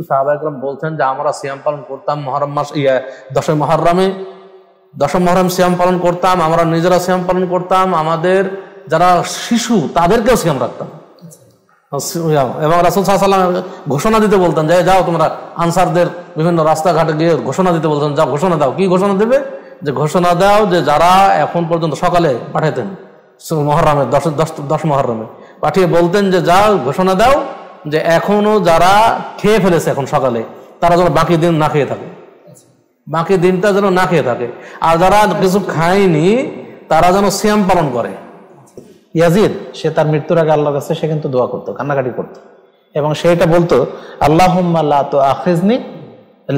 সাহাবা একরাম বলছেন যে আমরা সিয়াম পালন করতাম মুহররম মাস 10 মুহররমে, 10 মুহররম সিয়াম পালন করতাম, আমরা নিজেরা সিয়াম পালন করতাম, আমাদের যারা শিশু তাদেরকেও সিয়াম রাখতাম। এবং রাসূল সাল্লাল্লাহু আলাইহি ওয়াসাল্লাম ঘোষণা দিতে বলতেন যে যাও তোমরা আনসারদের বিভিন্ন রাস্তাঘাটে গিয়ে ঘোষণা দিতে বলতেন, যাও ঘোষণা দাও। কি ঘোষণা দেবে? যে ঘোষণা দাও যে যারা এখন পর্যন্ত সকালে পাঠাতেন মুহররমের 10 মুহররমে পাঠিয়ে বলতেন যে যাও ঘোষণা দাও যে এখনো যারা খেয়ে ফেলেছে এখন সকালে তারা যেন বাকি দিন না খেয়ে থাকে, বাকি দিনটা যেন না খেয়ে থাকে, আর যারা কিছু খায়নি তারা যেন সিয়াম পালন করে। ইয়াজিদ সে তার মৃত্যুর আগে আল্লাহর কাছে সে কিন্তু দোয়া করতো, কান্নাকাটি করতো, এবং সেটা বলতো আল্লাহুম্মা লা তুআখিজনি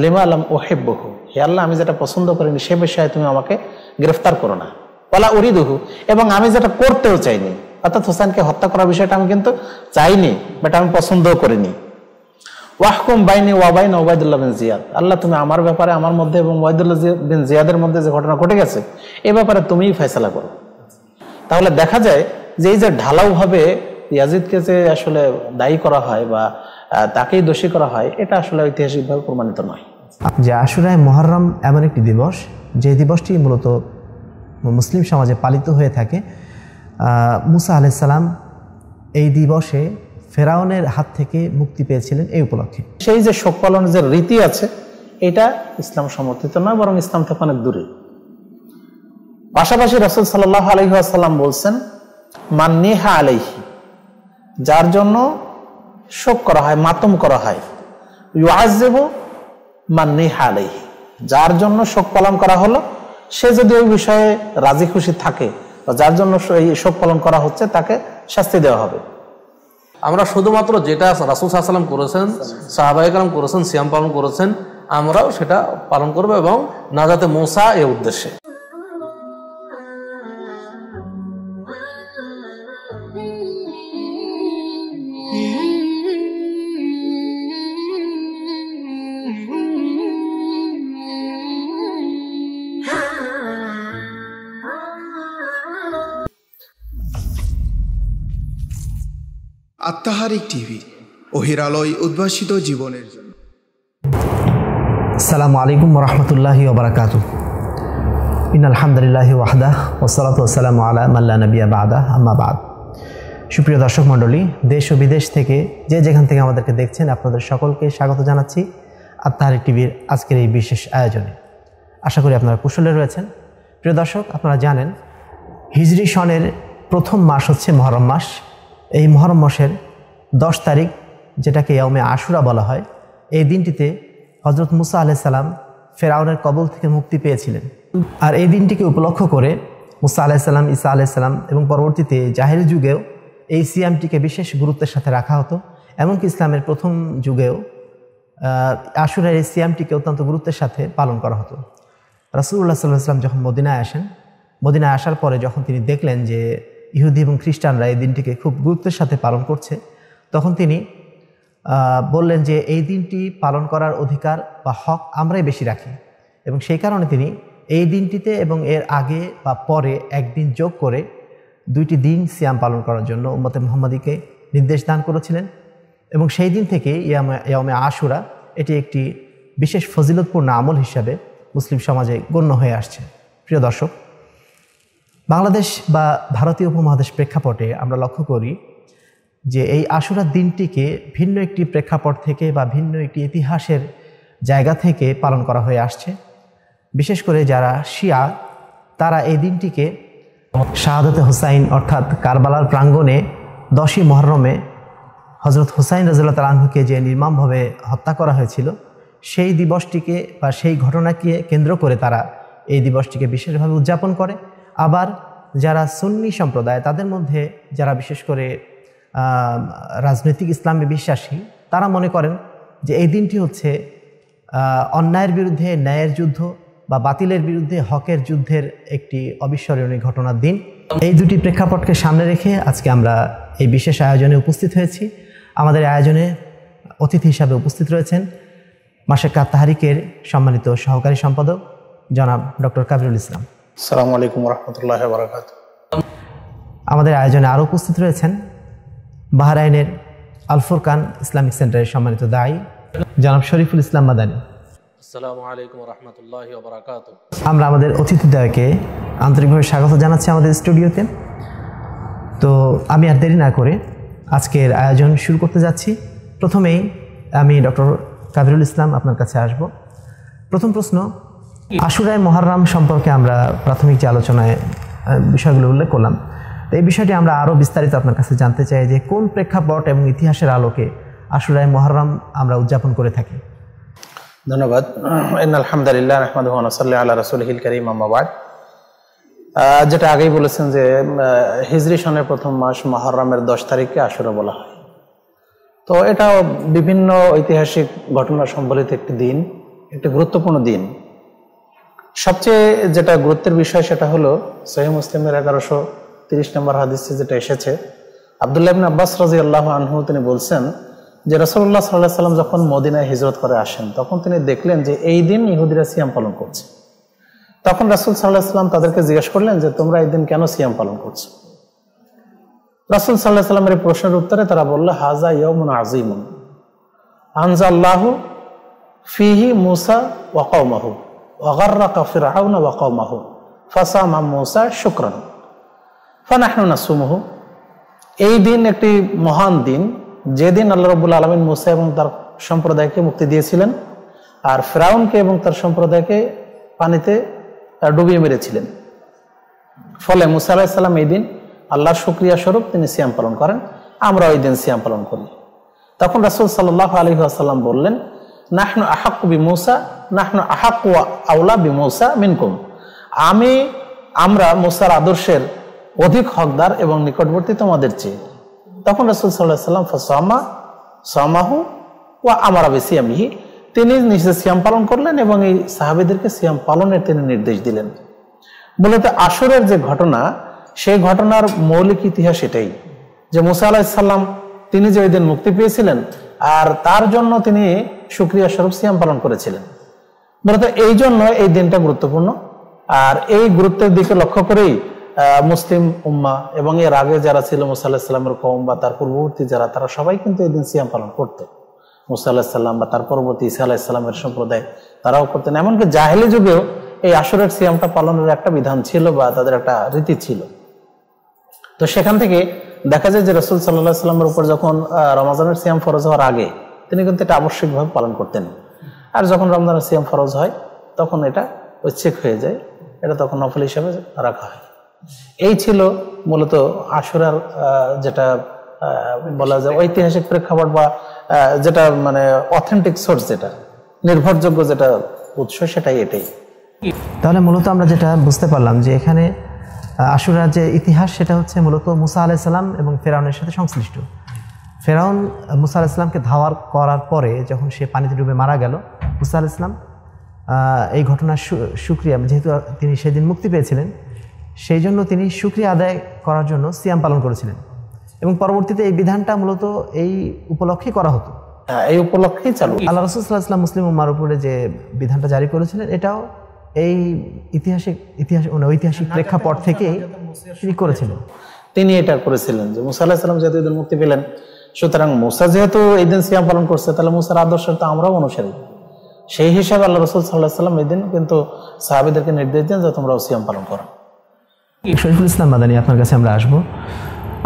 লিমা লাম উহিব্বুহু, হে আল্লাহ আমি যেটা পছন্দ করিনি সে বিষয়ে তুমি আমাকে গ্রেফতার করো না, ওয়ালা উরিদুহু, এবং আমি যেটা করতেও চাইনি, অর্থাৎ হোসেনকে হত্যা করার বিষয়টা আমি কিন্তু চাইনি, বাট আমি পছন্দও করিনি। ওয়াহকুম বাইনি ওয়া বাইনা উবাইদুল্লাহ বিন জিয়াদ, আল্লাহ তুমি আমার ব্যাপারে আমার মধ্যে এবং উবাইদুল্লাহ বিন জিয়াদের মধ্যে যে ঘটনা ঘটে গেছে এ ব্যাপারে তুমিই ফয়সালা করো। তাহলে দেখা যায় যে এই যে ঢালাওভাবে ইয়াজিদকে যে আসলে দায়ী করা হয় বা তাকেই দোষী করা হয় এটা আসলে ঐতিহাসিকভাবে প্রমাণিত নয়। যে আশুরায়ে মুহররম এমন একটি দিবস যে দিবসটি মূলত মুসলিম সমাজে পালিত হয়ে থাকে। মুসা আলাইহিস সালাম এই দিবসে ফেরাউনের হাত থেকে মুক্তি পেয়েছিলেন এই উপলক্ষে। সেই যে শোক পালনের যে রীতি আছে এটা ইসলাম সমর্থিত নয়, বরং ইসলাম থেকে অনেক দূরে। পাশাপাশি রাসূল সাল্লাল্লাহু আলাইহি ওয়াসাল্লাম বলছেন মান নিহা আলাইহি, যার জন্য শোক করা হয় মাতম করা হয়, ইউআযযিবু মান নিহা আলাইহি, যার জন্য শোক পালন করা হলো সে যদি ওই বিষয়ে রাজি খুশি থাকে বা যার জন্য এই শোক পালন করা হচ্ছে তাকে শাস্তি দেওয়া হবে। আমরা শুধুমাত্র যেটা রাসূল সাল্লাল্লাহু আলাইহি ওয়াসাল্লাম করেছেন, সাহাবায়ে কেরাম করেছেন, সিয়াম পালন করেছেন, আমরাও সেটা পালন করব এবং নাজাতে মুসা এই উদ্দেশ্যে। আত্মাহারিক টিভি, ওহির আলোয় উদ্ভাসিত জীবনের জন্য। আসসালামু আলাইকুম ওয়া রাহমাতুল্লাহি ওয়া বারাকাতুহু। ইন্নাল হামদুলিল্লাহি ওয়াহদাহু ওয়াসসালাতু ওয়াসসালামু আলা মান লা নাবিয়্যা বা'দাহু, আম্মা বা'দ। সুপ্রিয় দর্শক মণ্ডলী, দেশ ও বিদেশ থেকে যে যেখান থেকে আমাদেরকে দেখছেন আপনাদের সকলকে স্বাগত জানাচ্ছি আত্মাহারিক টিভির আজকের এই বিশেষ আয়োজনে। আশা করি আপনারা কুশলে রয়েছেন। প্রিয় দর্শক, আপনারা জানেন হিজরি সনের প্রথম মাস হচ্ছে মুহররম মাস। এই মুহররম মাসের 10 তারিখ, যেটাকে ইয়াউমে আশুরা বলা হয়, এই দিনটিতে হযরত মুসা আলাইহিস সালাম ফেরাউনের কবল থেকে মুক্তি পেয়েছিলেন। আর এই দিনটিকে উপলক্ষ করে মুসা আলাইহিস সালাম, ঈসা আলাইহিস সালাম এবং পরবর্তীতে জাহেলি যুগেও এই সিয়ামটিকে বিশেষ গুরুত্বের সাথে রাখা হতো। এমনকি ইসলামের প্রথম যুগেও আশুরার এই সিয়ামটিকে অত্যন্ত গুরুত্বের সাথে পালন করা হতো। রাসূলুল্লাহ সাল্লাল্লাহু আলাইহি ওয়াসাল্লাম যখন মদিনায় আসেন, মদিনায় আসার পরে যখন তিনি দেখলেন যে ইহুদি এবং খ্রিস্টানরা এই দিনটিকে খুব গুরুত্বের সাথে পালন করছে, তখন তিনি বললেন যে এই দিনটি পালন করার অধিকার বা হক আমরাই বেশি রাখি, এবং সেই কারণে তিনি এই দিনটিতে এবং এর আগে বা পরে একদিন যোগ করে 2টি দিন সিয়াম পালন করার জন্য উম্মতে মুহাম্মাদিকে নির্দেশ দান করেছিলেন। এবং সেই দিন থেকে ইয়াউমে আশুরা এটি একটি বিশেষ ফজিলতপূর্ণ আমল হিসাবে মুসলিম সমাজে গণ্য হয়ে আসছে। প্রিয় দর্শক, বাংলাদেশ বা ভারতীয় উপমহাদেশ প্রেক্ষাপটে আমরা লক্ষ্য করি যে এই আশুরার দিনটিকে ভিন্ন একটি প্রেক্ষাপট থেকে বা ভিন্ন একটি ইতিহাসের জায়গা থেকে পালন করা হয়ে আসছে। বিশেষ করে যারা শিয়া, তারা এই দিনটিকে শাহাদাতে হুসাইন অর্থাৎ কারবালার প্রাঙ্গণে 10ই মুহররমে হযরত হুসাইন রাদিয়াল্লাহু তাআলা আনহুকে যে নির্মমভাবে হত্যা করা হয়েছিল সেই দিবসটিকে বা সেই ঘটনাকে কেন্দ্র করে তারা এই দিবসটিকে বিশেষভাবে উদযাপন করে। আবার যারা সুন্নি সম্প্রদায়, তাদের মধ্যে যারা বিশেষ করে রাজনৈতিক ইসলামে বিশ্বাসী, তারা মনে করেন যে এই দিনটি হচ্ছে অন্যায়ের বিরুদ্ধে ন্যায়ের যুদ্ধ বা বাতিলের বিরুদ্ধে হকের যুদ্ধের একটি অবিস্মরণীয় ঘটনার দিন। এই দুটি প্রেক্ষাপটকে সামনে রেখে আজকে আমরা এই বিশেষ আয়োজনে উপস্থিত হয়েছি। আমাদের আয়োজনে অতিথি হিসাবে উপস্থিত রয়েছেন মাসেক আত্মাহারিকের সম্মানিত সহকারী সম্পাদক জনাব ডক্টর কাবিরুল ইসলাম। আসসালামু আলাইকুম ওয়া রাহমাতুল্লাহি ওয়া বারাকাতুহু। আমাদের আয়োজনে আরও উপস্থিত রয়েছেন বাহরাইনের আল ফুরকান ইসলামিক সেন্টারের সম্মানিত দায়ী জনাব শরীফুল ইসলাম মাদানী। আসসালামু আলাইকুম ওয়া রাহমাতুল্লাহি ওয়া বারাকাতুহু। আমরা আমাদের অতিথিদ্বয়কে আন্তরিকভাবে স্বাগত জানাচ্ছি আমাদের স্টুডিওতে। তো আমি আর দেরি না করে আজকের আয়োজন শুরু করতে যাচ্ছি। প্রথমেই আমি ডক্টর কাদিরুল ইসলাম আপনার কাছে আসব। প্রথম প্রশ্ন, আশুরায়ে মুহররম সম্পর্কে আমরা প্রাথমিক যে আলোচনায় বিষয়গুলো উল্লেখ করলাম, তো এই বিষয়টি আমরা আরও বিস্তারিত আপনার কাছে জানতে চাই যে কোন প্রেক্ষাপট এবং ইতিহাসের আলোকে আশুরায়ে মুহররম আমরা উদযাপন করে থাকি। ধন্যবাদ। আলহামদুলিল্লাহ নাহমাদুহু ওয়া নুসাল্লি আলা রাসূলিহিল কারীম, আম্মা বা'দ। যেটা আগেই বলেছেন যে হিজরি সনের প্রথম মাস মুহররমের 10 তারিখকে আশুরা বলা হয়। তো এটা বিভিন্ন ঐতিহাসিক ঘটনা সম্বলিত একটি দিন, একটি গুরুত্বপূর্ণ দিন। সবচেয়ে যেটা গুরুত্বের বিষয় সেটা হলো সহিহ মুসলিমের 1130 নম্বর হাদিসে যেটা এসেছে, আব্দুল্লাহ ইবনে আব্বাস রাদিয়াল্লাহু আনহু তিনি বলছেন যে রাসূলুল্লাহ সাল্লাল্লাহু আলাইহি ওয়াসাল্লাম যখন মদিনায় হিজরত করে আসেন তখন তিনি দেখলেন যে এই দিন ইহুদিরা সিয়াম পালন করছে। তখন রাসূল সাল্লাল্লাহু আলাইহি ওয়াসাল্লাম তাদেরকে জিজ্ঞেস করলেন যে তোমরা এই দিন কেন সিয়াম পালন করছো? রাসূল সাল্লাল্লাহু আলাইহি ওয়াসাল্লামের প্রশ্নের উত্তরে তারা বলল, হাযা ইয়াউমুন আযীমুন আনজাল্লাহু ফীহি মূসা ওয়া কওমাহু ওয়া গাররাকা ফিরআউনা ওয়া কওমাহু ফাসামা মূসা শুকরান ফানাহনু নাসুমুহু। এই দিন একটি মহান দিন, যেদিন আল্লাহ রাব্বুল আলামিন মূসা এবং তার সম্প্রদায়কে মুক্তি দিয়েছিলেন আর ফিরআউনকে এবং তার সম্প্রদায়কে পানিতে ডুবিয়ে মেরেছিলেন। ফলে মূসা আলাইহিস সালাম এই দিন আল্লাহর শুকরিয়া স্বরূপ তিনি সিয়াম পালন করেন, আমরা ওই দিন সিয়াম পালন করি। তখন রাসূল সাল্লাল্লাহু আলাইহি ওয়াসাল্লাম বললেন, নাহনু আহাক্কু বিমূসা নাহনু আহাক্কু আওলা বিমূসা মিনকুম। আমরা মূসার আদর্শের অধিক হকদার এবং নিকটবর্তী তোমাদের চেয়ে। তখন রাসূল সাল্লাল্লাহু আলাইহি ওয়াসাল্লাম ফাসামাহু ওয়া আমারা বিসিয়ামিহি, তিনি নিজে সিয়াম পালন করলেন এবং এই সাহাবীদেরকে সিয়াম পালনের তিনি নির্দেশ দিলেন। মূলত আশুরের যে ঘটনা, সেই ঘটনার মৌলিক ইতিহাস এটাই যে মূসা আলাইহিস সালাম তিনি যে ওই দিন মুক্তি পেয়েছিলেন আর তার জন্য তিনি শুকরিয়া স্বরূপ সিয়াম পালন করেছিলেন। মূলত এই জন্য এই দিনটা গুরুত্বপূর্ণ। আর এই গুরুত্বের দিকে লক্ষ্য করেই মুসলিম উম্মাহ এবং এর আগে যারা ছিল মূসা আলাইহিস সালামের কওম বা তার পূর্ববর্তী যারা, তারা সবাই কিন্তু এই দিন সিয়াম পালন করতো। মূসা আলাইহিস সালাম বা তার পরবর্তী ঈসা আলাইহিস সালামের সম্প্রদায় তারাও করতেন। এমনকি জাহেলি যুগেও এই আশুরের সিয়ামটা পালনের একটা বিধান ছিল বা তাদের একটা রীতি ছিল। তো সেখান থেকে দেখা যায় যে রাসূল সাল্লাল্লাহু আলাইহি ওয়াসাল্লামের উপর যখন রমজানের সিয়াম ফরজ হওয়ার আগে তিনি কিন্তু এটা আবশ্যিকভাবে পালন করতেন, আর যখন রমজানের সিয়াম ফরজ হয় তখন এটা ঐচ্ছিক হয়ে যায়, এটা তখন নফল হিসাবে রাখা হয়। এই ছিল মূলত আশুরার যেটা বলা যায় ঐতিহাসিক প্রেক্ষাপট বা যেটা মানে অথেন্টিক সোর্স, যেটা নির্ভরযোগ্য যেটা উৎস, সেটাই এটাই। তাহলে মূলত আমরা যেটা বুঝতে পারলাম যে এখানে আশুরার যে ইতিহাস সেটা হচ্ছে মূলত মূসা আলাইহিস সালাম এবং ফেরাউনের সাথে সংশ্লিষ্ট। ফেরাউন মূসা আলাইহিস সালামকে ধাওয়া করার পরে যখন সে পানিতে ডুবে মারা গেল, মূসা আলাইহিস সালাম এই ঘটনার শুকরিয়া, যেহেতু তিনি সেদিন মুক্তি পেয়েছিলেন সেই জন্য তিনি শুকরিয়া আদায় করার জন্য সিয়াম পালন করেছিলেন এবং পরবর্তীতে এই বিধানটা মূলত এই উপলক্ষে করা হতো। এই উপলক্ষেই চালু আল্লাহ রাসূল সাল্লাল্লাহু আলাইহি ওয়াসাল্লাম মুসলিম উম্মার উপরে যে বিধানটা জারি করেছিলেন এটাও এই ঐতিহাসিক প্রেক্ষাপট থেকে তিনি করেছিলেন। তিনি এটা করেছিলেন যে মূসা আলাইহিস সালাম যেহেতু ঈদুল মুক্তি পেলেন, সুতরাং মূসা যেহেতু এই দিন সিয়াম পালন করছে, তাহলে মূসার আদর্শের তো আমরাও অনুসারী। সেই হিসাবে আল্লাহ রাসূল সাল্লাল্লাহু আলাইহি ওয়াসাল্লাম এই দিন কিন্তু সাহাবীদেরকে নির্দেশ দেন যে তোমরাও সিয়াম পালন করো। শরীফুল ইসলাম মাদানী, আপনার কাছে আমরা আসবো।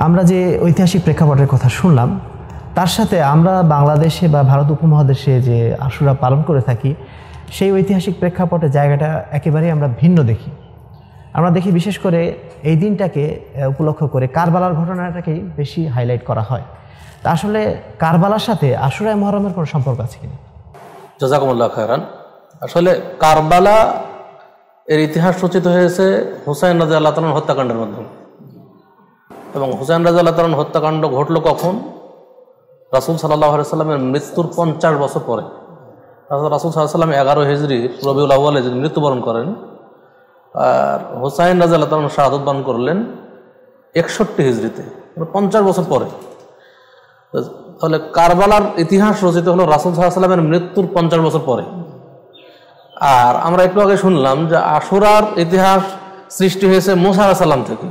আমরা যে ঐতিহাসিক প্রেক্ষাপটের কথা শুনলাম তার সাথে আমরা বাংলাদেশে বা ভারত উপমহাদেশে যে আশুরা পালন করে থাকি সেই ঐতিহাসিক প্রেক্ষাপটের জায়গাটা একেবারেই আমরা ভিন্ন দেখি। আমরা দেখি বিশেষ করে এই দিনটাকে উপলক্ষ করে কারবালার ঘটনাটাকেই বেশি হাইলাইট করা হয়। তা আসলে কারবালার সাথে আশুরায়ে মুহররমের কোনো সম্পর্ক আছে কিনা? জাযাকুমুল্লাহ খায়রান। আসলে কারবালা এর ইতিহাস রচিত হয়েছে হুসাইন রাদিয়াল্লাহু তাআলা হত্যাকাণ্ডের মাধ্যমে, এবং হুসাইন রাদিয়াল্লাহু তাআলা হত্যাকাণ্ড ঘটলো কখন? রাসূল সাল্লাল্লাহু আলাইহি ওয়াসাল্লামের মৃত্যুর 50 বছর পরে। রাসূল সাল্লাল্লাহু আলাইহি ওয়াসাল্লাম 11 হিজরি রবিউল আউয়ালে যিনি মৃত্যুবরণ করেন, আর হুসাইন রাদিয়াল্লাহু তাআলা শাহাদাত বরণ করলেন 61 হিজরিতে, 50 বছর পরে। তাহলে কারবালার ইতিহাস রচিত হলো রাসূল সাল্লাল্লাহু আলাইহি ওয়াসাল্লামের মৃত্যুর 50 বছর পরে। আর আমরা একটু আগে শুনলাম যে আশুরার ইতিহাস সৃষ্টি হয়েছে মূসা আলাইহিস সালাম থেকে।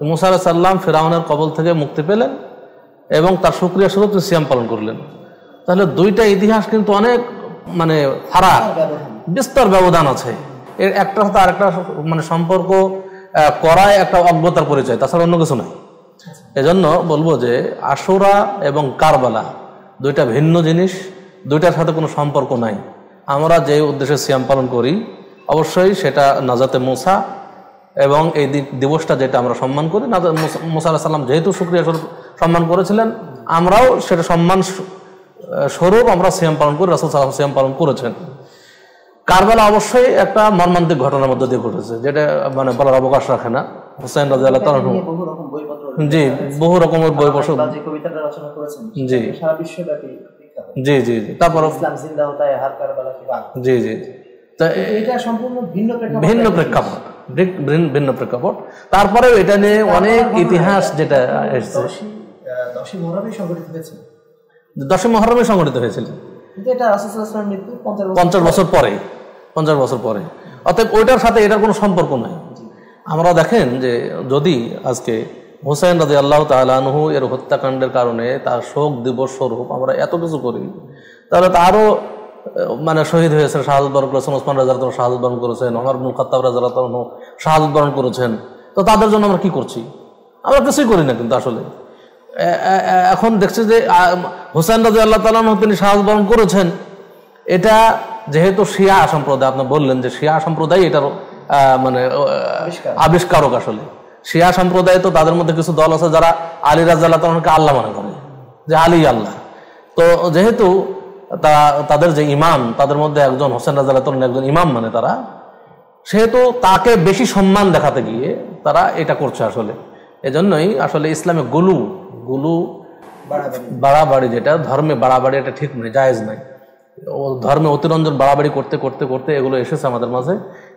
মূসা আলাইহিস সালাম ফিরআউনের কবল থেকে মুক্তি পেলেন এবং তার শুকরিয়া স্বরূপ সিয়াম পালন করলেন। তাহলে দুইটা ইতিহাস কিন্তু অনেক মানে ফারাক, বিস্তর ব্যবধান আছে। এর একটা সাথে আরেকটা মানে সম্পর্ক করায় একটা অজ্ঞতার পরিচয়, তাছাড়া অন্য কিছু নয়। এজন্য বলবো যে আশুরা এবং কারবালা দুইটা ভিন্ন জিনিস, দুইটার সাথে কোনো সম্পর্ক নাই। আমরা যে উদ্দেশ্যে সিয়াম পালন করি অবশ্যই সেটা নাজাতে মুসা, এবং এই দিবসটা যেটা আমরা সম্মান করি, মুসা আলাইহিস সালাম যেহেতু শুকরিয়া স্বরূপ সম্মান করেছিলেন, আমরাও সেটা সম্মান স্বরূপ আমরা সিয়াম পালন করি, রাসূল সাল্লাল্লাহু আলাইহি ওয়াসাল্লাম সিয়াম পালন করেছেন। কারবালা অবশ্যই একটা মর্মান্তিক ঘটনার মধ্যে দিয়ে ঘটেছে, যেটা মানে বলার অবকাশ রাখে না। হুসাইন রাদিয়াল্লাহু তাআলা, জি, বহু রকমের বই বসে কবিতাটা রচনা করেছেন, জি সারা বিশ্বব্যাপী বিখ্যাত। জি জি জি তারপর ইসলাম জিন্দা হতা হ্যায় হার কারবালা কি বাত। জি জি, এটা সম্পূর্ণ ভিন্ন প্রেক্ষাপট। তারপরে এটা নিয়ে অনেক ইতিহাস যেটা এসেছে, 10ই মুহররমে সংঘটিত হয়েছে, 10ই মুহররমে সংঘটিত হয়েছিল, কিন্তু এটা রাসূল সাল্লাল্লাহু আলাইহি ওয়াসাল্লামের মৃত্যু 50 বছর পরে। অতএব ওইটার সাথে এটার কোনো সম্পর্ক নাই। আমরা দেখেন যে যদি আজকে হুসাইন রাদিয়াল্লাহু তাআলা আনহু এর হত্যাকাণ্ডের কারণে তার শোক দিবস স্বরূপ আমরা এত কিছু করি, তাহলে তো আরো মানে শহীদ হয়েছেন, শাহাদাত বরণ করেছেন, ওসমান রাদিয়াল্লাহু তাআলা শাহাদাত বরণ করেছেন, ওমর ইবনে খাত্তাব রাদিয়াল্লাহু তাআলা শাহাদাত বরণ করেছেন। তো তাদের জন্য আমরা কি করছি? আমরা কিছুই করি না। কিন্তু আসলে এখন দেখছি যে হুসাইন রাদিয়াল্লাহু তাআলা আনহু তিনি শাহাদাত বরণ করেছেন, এটা যেহেতু শিয়া সম্প্রদায়, আপনি বললেন যে শিয়া সম্প্রদায় এটার মানে আবিষ্কারক। আসলে শিয়া সম্প্রদায় তো তাদের মধ্যে কিছু দল আছে যারা আলী রাদিয়াল্লাহু তাআলাকে আল্লাহ মনে করে, যে আলী আল্লাহ। তো যেহেতু তাদের যে ইমাম, তাদের মধ্যে একজন হোসেন রাদিয়াল্লাহু তাআলা একজন ইমাম মানে তারা, সেহেতু তাকে বেশি সম্মান দেখাতে গিয়ে তারা এটা করছে। আসলে এজন্যই আসলে ইসলামে গুলু বাড়াবাড়ি, যেটা ধর্মে বাড়াবাড়ি, এটা ঠিক নয়, জায়েজ নাই। ধর্মে অতিরঞ্জন বাড়াবাড়ি করতে করতে করতে এগুলো এসেছে আমাদের মাঝে।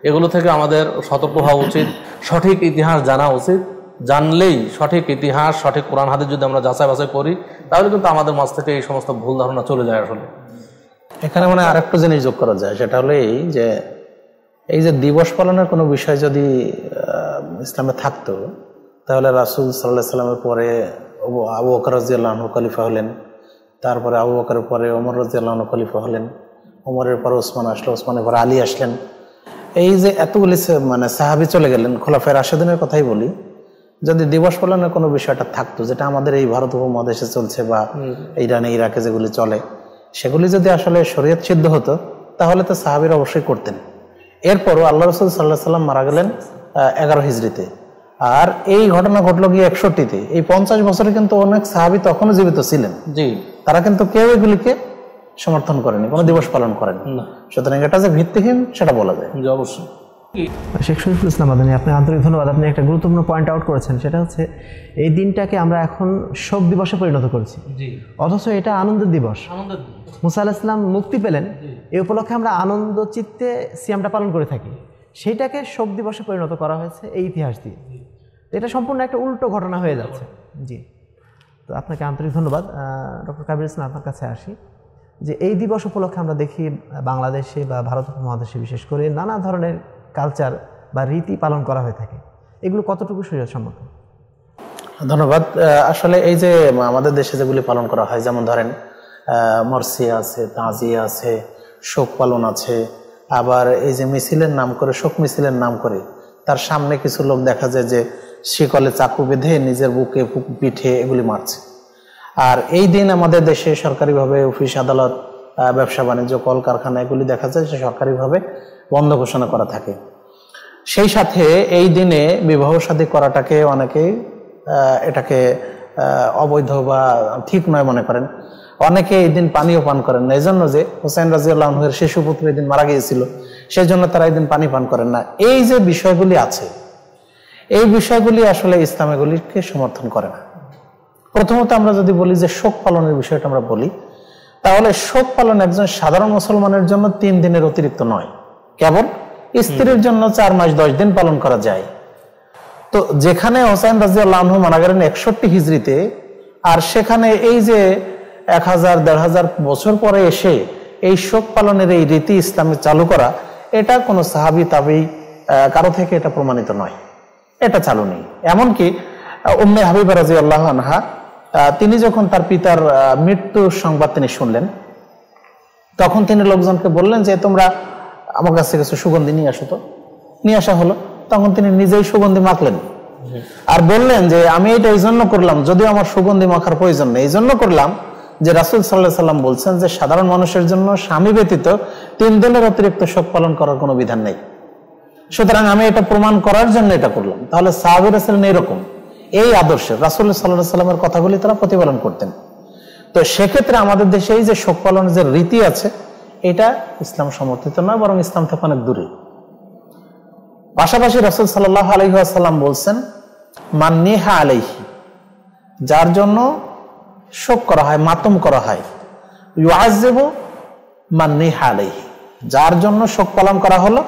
এগুলো থেকে আমাদের সতর্ক হওয়া উচিত, সঠিক ইতিহাস জানা উচিত। জানলেই সঠিক ইতিহাস, সঠিক কোরআন হাদিস যদি আমরা যাচাই বাছাই করি, তাহলে কিন্তু আমাদের মাঝ থেকে এই সমস্ত ভুল ধারণা চলে যায়। আসলে এখানে মানে আরেকটা জিনিস যোগ করা যায়, সেটা হলো এই যে দিবস পালনের কোনো বিষয় যদি ইসলামে থাকতো, তাহলে রাসূল সাল্লাল্লাহু আলাইহি ওয়াসাল্লামের পরে আবু বকর রাদিয়াল্লাহু আনহু খলিফা হলেন, তারপরে আবু বকরের পরে ওমর রাদিয়াল্লাহু আনহু খলিফা হলেন, ওমরের পরে ওসমান আসলো, ওসমানের পরে আলী আসলেন। এই যে এতগুলি মানে সাহাবী চলে গেলেন, খোলাফায়ে রাশিদিনের কথাই বলি, যদি দিবস পালনের কোনো বিষয়টা থাকতো, যেটা আমাদের এই ভারত উপমহাদেশে চলছে বা ইরানে ইরাকে যেগুলি চলে, সেগুলি যদি আসলে শরীয়ত সিদ্ধ হতো, তাহলে তো সাহাবীরা অবশ্যই করতেন। এরপরও আল্লাহ রাসূল সাল্লাল্লাহু আলাইহি ওয়াসাল্লাম মারা গেলেন 11 হিজরিতে, আর এই ঘটনা ঘটলো গিয়ে 61তে। এই 50 বছরে কিন্তু অনেক সাহাবী তখনও জীবিত ছিলেন, জি, তারা কিন্তু কেউ এগুলিকে সমর্থন করেনি, কোনো দিবস পালন করেনি। সুতরাং এটা যে ভিত্তিহীন সেটা বলা যায়। অবশ্যই। শেখ শরীফুল ইসলাম মাদানী, আপনি আন্তরিক ধন্যবাদ। আপনি একটা গুরুত্বপূর্ণ পয়েন্ট আউট করেছেন, সেটা হচ্ছে এই দিনটাকে আমরা এখন শোক দিবসে পরিণত করেছি, অথচ এটা আনন্দের দিবস। মুসা আলাইহিস সালাম মুক্তি পেলেন, এই উপলক্ষে আমরা আনন্দ চিত্তে সিয়ামটা পালন করে থাকি, সেইটাকে শোক দিবসে পরিণত করা হয়েছে এই ইতিহাস দিয়ে। এটা সম্পূর্ণ একটা উল্টো ঘটনা হয়ে যাচ্ছে। জি, তো আপনাকে আন্তরিক ধন্যবাদ। ডক্টর কাবির ইসলাম, আপনার কাছে আসি, যে এই দিবস উপলক্ষে আমরা দেখি বাংলাদেশে বা ভারত উপমহাদেশে বিশেষ করে নানা ধরনের কালচার বা রীতি পালন করা হয়ে থাকে, এগুলো কতটুকু শরীয়তসম্মত? ধন্যবাদ। আসলে এই যে আমাদের দেশে যেগুলি পালন করা হয়, যেমন ধরেন মরসিয়া আছে, তাজিয়া আছে, শোক পালন আছে, আবার এই যে মিছিলের নাম করে, শোক মিছিলের নাম করে তার সামনে কিছু লোক দেখা যায় যে শিকলে চাকু বেঁধে নিজের বুকে পিঠে এগুলি মারছে। আর এই দিন আমাদের দেশে সরকারিভাবে অফিস আদালত, ব্যবসা বাণিজ্য, কলকারখানা এগুলি দেখা যায় যে সরকারিভাবে বন্ধ ঘোষণা করা থাকে। সেই সাথে এই দিনে বিবাহ শাদী করাটাকে অনেকেই এটাকে অবৈধ বা ঠিক নয় মনে করেন। অনেকে এই দিন পানিও পান করেন না, এই জন্য যে হুসাইন রাদিয়াল্লাহু আনহুর শিশু পুত্র এই দিন মারা গিয়েছিল, সেই জন্য তারা এই দিন পানি পান করেন না। এই যে বিষয়গুলি আছে, এই বিষয়গুলি আসলে ইসলাম এগুলিকে সমর্থন করে না। প্রথমত আমরা যদি বলি যে শোক পালনের বিষয়টা আমরা বলি, তাহলে শোক পালন একজন সাধারণ মুসলমানের জন্য 3 দিনের অতিরিক্ত নয়, কেবল স্ত্রীর জন্য 4 মাস 10 দিন পালন করা যায়। তো যেখানে হুসাইন রাদিয়াল্লাহু আনহু মারা গেলেন 61 হিজরিতে, আর সেখানে এই যে 1000-1500 বছর পরে এসে এই শোক পালনের এই রীতি ইসলামে চালু করা, এটা কোনো সাহাবী তাবী কারো থেকে এটা প্রমাণিত নয়, এটা চালু নেই। এমনকি উম্মে হাবিবা রাদিয়াল্লাহু আনহা তিনি যখন তার পিতার মৃত্যুর সংবাদ তিনি শুনলেন, তখন তিনি লোকজনকে বললেন যে তোমরা আমার কাছে কিছু সুগন্ধি নিয়ে আসো। তো নিয়ে আসা হলো, তখন তিনি নিজেই সুগন্ধি মাখলেন আর বললেন যে আমি এটা এই জন্য করলাম, যদিও আমার সুগন্ধি মাখার প্রয়োজন নেই, এই জন্য করলাম যে রাসূল সাল্লাল্লাহু আলাইহি সাল্লাম বলছেন যে সাধারণ মানুষের জন্য স্বামী ব্যতীত 3 দিনের অতিরিক্ত শোক পালন করার কোনো বিধান নেই, সুতরাং আমি এটা প্রমাণ করার জন্য এটা করলাম। তাহলে সাহাবীরা ছিলেন এরকম, এই আদর্শের রাসূল সাল্লাল্লাহু আলাইহি সাল্লামের কথাগুলি তারা প্রতিপালন করতেন। তো সেক্ষেত্রে আমাদের দেশে এই যে শোক পালনের যে রীতি আছে, এটা ইসলাম সমর্থিত নয়, বরং ইসলাম থেকে অনেক দূরে। পাশাপাশি রাসূল সাল্লাল্লাহু আলাইহি ওয়াসাল্লাম বলছেন মান নিহা আলাইহি, যার জন্য শোক করা হয়, মাতম করা হয়, ইউআযিবু মান নিহা আলাইহি, যার জন্য শোক পালন করা হলো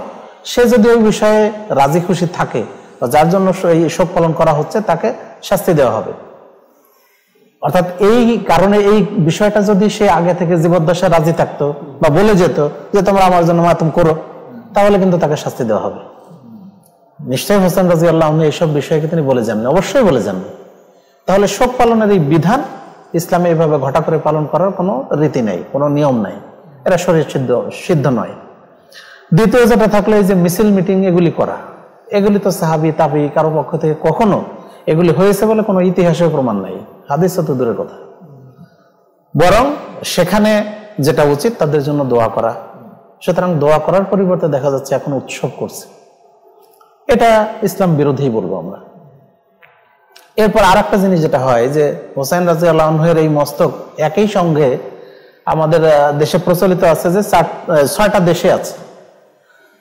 সে যদি ওই বিষয়ে রাজি খুশি থাকে বা যার জন্য এই শোক পালন করা হচ্ছে তাকে শাস্তি দেওয়া হবে। অর্থাৎ এই কারণে এই বিষয়টা যদি সে আগে থেকে জীবদ্দশায় রাজি থাকতো বা বলে যেত যে তোমরা আমার জন্য মাতম করো, তাহলে কিন্তু তাকে শাস্তি দেওয়া হবে। নিশ্চয়ই হোসেন রাদিয়াল্লাহু আনহু এইসব বিষয়কে তিনি বলে যাননি, অবশ্যই বলে যাননি। তাহলে শোক পালনের এই বিধান ইসলামে এইভাবে ঘটা করে পালন করার কোনো রীতি নেই, কোনো নিয়ম নাই, এটা শরীর সিদ্ধ নয়। দ্বিতীয় যেটা থাকলে এই যে মিছিল মিটিং এগুলি করা, এগুলি তো সাহাবী তাবী কারো পক্ষ থেকে কখনো এগুলি হয়েছে বলে কোনো ইতিহাসের প্রমাণ নাই, হাদিসও তো দূরের কথা। বরং সেখানে যেটা উচিত তাদের জন্য দোয়া করা। সুতরাং দোয়া করার পরিবর্তে দেখা যাচ্ছে এখন উৎসব করছে, এটা ইসলাম বিরোধী বলবো আমরা। এরপর আর একটা জিনিস যেটা হয় যে হোসেন রাদিয়াল্লাহু আনহুর এই মস্তক একই সঙ্গে আমাদের দেশে প্রচলিত আছে যে 6টা দেশে আছে।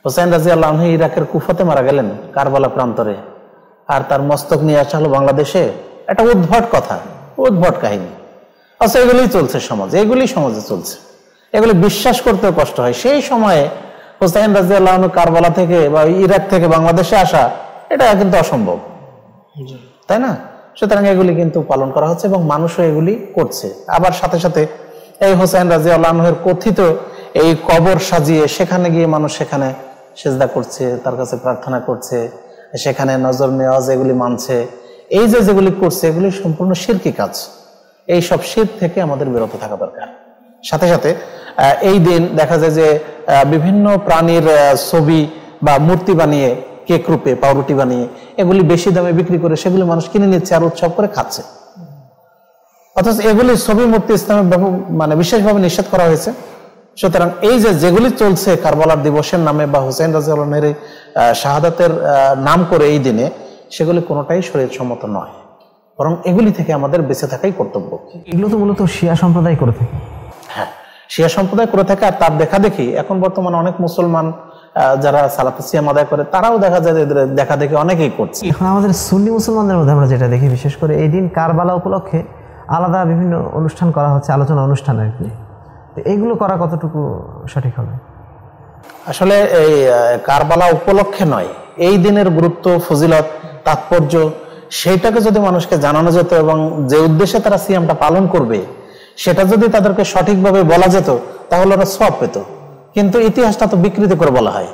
হোসেন রাদিয়াল্লাহু আনহু ইরাকের কুফাতে মারা গেলেন, কারবালা প্রান্তরে, আর তার মস্তক নিয়ে আসা হলো বাংলাদেশে। এটা উদ্ভট কথা, উদ্ভট কাহিনী। আচ্ছা, এগুলোই চলছে সমাজে, এগুলি সমাজে চলছে, এগুলি বিশ্বাস করতেও কষ্ট হয়। সেই সময়ে হোসেন রাদিয়াল্লাহু আনহু কারবালা থেকে বা ইরাক থেকে বাংলাদেশে আসা, এটা কিন্তু অসম্ভব, তাই না? সুতরাং এগুলি কিন্তু পালন করা হচ্ছে এবং মানুষও এগুলি করছে। আবার সাথে সাথে এই হোসেন রাদিয়াল্লাহু আনহুর কথিত এই কবর সাজিয়ে সেখানে গিয়ে মানুষ সেখানে সিজদা করছে, তার কাছে প্রার্থনা করছে, সেখানে নজর নেওয়াজ এগুলি মানছে। এই যে যেগুলি করছে এগুলি সম্পূর্ণ শিরকি কাজ। এই সব শিরক থেকে আমাদের বিরত থাকা দরকার। সাথে সাথে এই দিন দেখা যায় যে বিভিন্ন প্রাণীর ছবি বা মূর্তি বানিয়ে, কেক রূপে পাউরুটি বানিয়ে এগুলি বেশি দামে বিক্রি করে সেগুলি মানুষ কিনে নিচ্ছে আর উৎসব করে খাচ্ছে। অথচ এগুলি ছবি মূর্তি ইসলামে মানে বিশেষভাবে নিষেধ করা হয়েছে। সুতরাং এই যে যেগুলি চলছে কারবালার দিবসের নামে বা হুসাইন রাদিয়াল্লাহু আনহুর শাহাদাতের নাম করে এই দিনে, সেগুলি কোনোটাই শরীয়তসম্মত নয়, বরং এগুলি থেকে আমাদের বেঁচে থাকাই কর্তব্য। এগুলো তো মূলত শিয়া সম্প্রদায় করে থাকে। হ্যাঁ, শিয়া সম্প্রদায় করে থাকে। আর তার দেখা দেখি এখন বর্তমানে অনেক মুসলমান যারা সালাতে সিয়াম আদায় করে তারাও দেখা যায় দেখা দেখি অনেকেই করছে। এখন আমাদের সুন্নি মুসলমানদের মধ্যে আমরা যেটা দেখি, বিশেষ করে এই দিন কারবালা উপলক্ষে আলাদা বিভিন্ন অনুষ্ঠান করা হচ্ছে, আলোচনা অনুষ্ঠান আর কি। এইগুলো করা কতটুকু সঠিক হবে? আসলে এই কারবালা উপলক্ষে নয়, এই দিনের গুরুত্ব, ফজিলত, তাৎপর্য সেইটাকে যদি মানুষকে জানানো যেত এবং যে উদ্দেশ্যে তারা সিয়ামটা পালন করবে সেটা যদি তাদেরকে সঠিকভাবে বলা যেত তাহলে ওরা সওয়াব পেত। কিন্তু ইতিহাসটা তো বিকৃতি করে বলা হয়।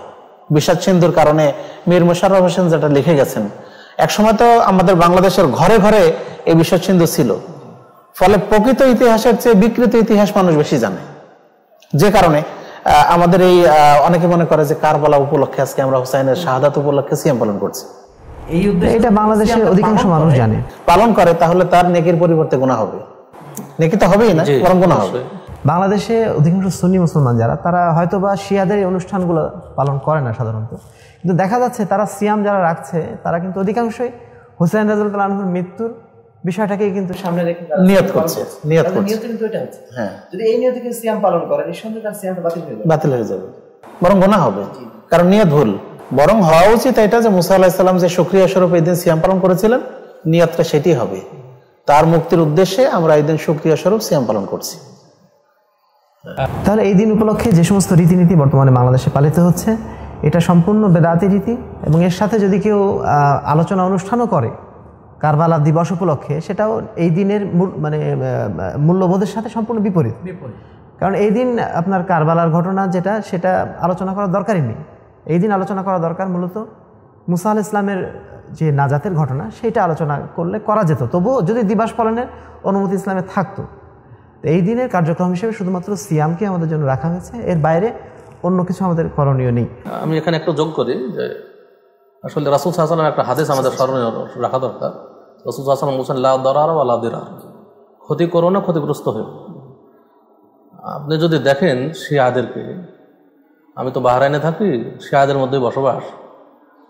বিষাদ সিন্ধুর কারণে মীর মোশাররফ হোসেন যেটা লিখে গেছেন, একসময় তো আমাদের বাংলাদেশের ঘরে ঘরে এই বিষাদ সিন্ধু ছিল, ফলে প্রকৃত ইতিহাসের চেয়ে বিকৃত ইতিহাস মানুষ বেশি জানে। যে কারণে আমাদের এই অনেকে মনে করে যে কারবালা উপলক্ষে আজকে আমরা হুসাইনের শাহাদাত উপলক্ষে সিয়াম পালন করছি। এই উদ্দেশ্যে এটা বাংলাদেশের অধিকাংশ মানুষ জানে, পালন করে, তাহলে তার নেকির পরিবর্তে গুনাহ হবে। নেকি তো হবেই না, বরং গুনাহ হবে। বাংলাদেশে অধিকাংশ সুন্নি মুসলমান যারা, তারা হয়তো বা শিয়াদের এই অনুষ্ঠানগুলো পালন করে না সাধারণত, কিন্তু দেখা যাচ্ছে তারা সিয়াম যারা রাখছে তারা কিন্তু অধিকাংশই হুসাইন রাদিয়াল্লাহু আনহুর মৃত্যুর বিষয়টাকে কিন্তু সামনে রেখে নিয়ত করছে। কিন্তু এটা হচ্ছে, হ্যাঁ, যদি এই নিয়তে কেউ সিয়াম পালন করে নিঃসন্দেহে তার সিয়ামটা বাতিল হয়ে যাবে, বরং গুনাহ হবে, কারণ নিয়ত ভুল। বরং হওয়া উচিত এটা যে মুসা আলাইহিস সালাম যে শুকরিয়া স্বরূপ এই দিন সিয়াম পালন করেছিলেন, নিয়তটা সেটি হবে, তার মুক্তির উদ্দেশ্যে আমরা এই দিন শুকরিয়া স্বরূপ সিয়াম পালন করছি। তাহলে এই দিন উপলক্ষে যে সমস্ত রীতিনীতি বর্তমানে বাংলাদেশে পালিত হচ্ছে, এটা সম্পূর্ণ বেদাতি রীতি, এবং এর সাথে যদি কেউ আলোচনা অনুষ্ঠানও করে কারবালা দিবস উপলক্ষে, সেটাও এই দিনের মানে মূল্যবোধের সাথে সম্পূর্ণ বিপরীত। কারণ এই দিন আপনার কারবালার ঘটনা যেটা, সেটা আলোচনা করার দরকারই নেই। এই দিন আলোচনা করা দরকার মূলত মুসা আলাইহিস ইসলামের যে নাজাতের ঘটনা, সেটা আলোচনা করলে করা যেত, তবুও যদি দিবস পালনের অনুমতি ইসলামে থাকতো। এই দিনের কার্যক্রম হিসেবে শুধুমাত্র সিয়ামকে আমাদের জন্য রাখা হয়েছে, এর বাইরে অন্য কিছু আমাদের করণীয় নেই। আমি এখানে একটু যোগ করি যে আসলে রাসূল সাল্লাল্লাহু আলাইহি ওয়াসাল্লাম একটা হাদিস আমাদের স্মরণে রাখা দরকার। রাসূল সাল্লাল্লাহু আলাইহি ওয়াসাল্লাম বলেছেন, লা দারারা ওয়া লা দিরার, ক্ষতি করো না, ক্ষতিগ্রস্ত হয়ে। আপনি যদি দেখেন শিয়াদেরকে, আমি তো বাহরাইনে থাকি, শিয়াদের মধ্যে বসবাস,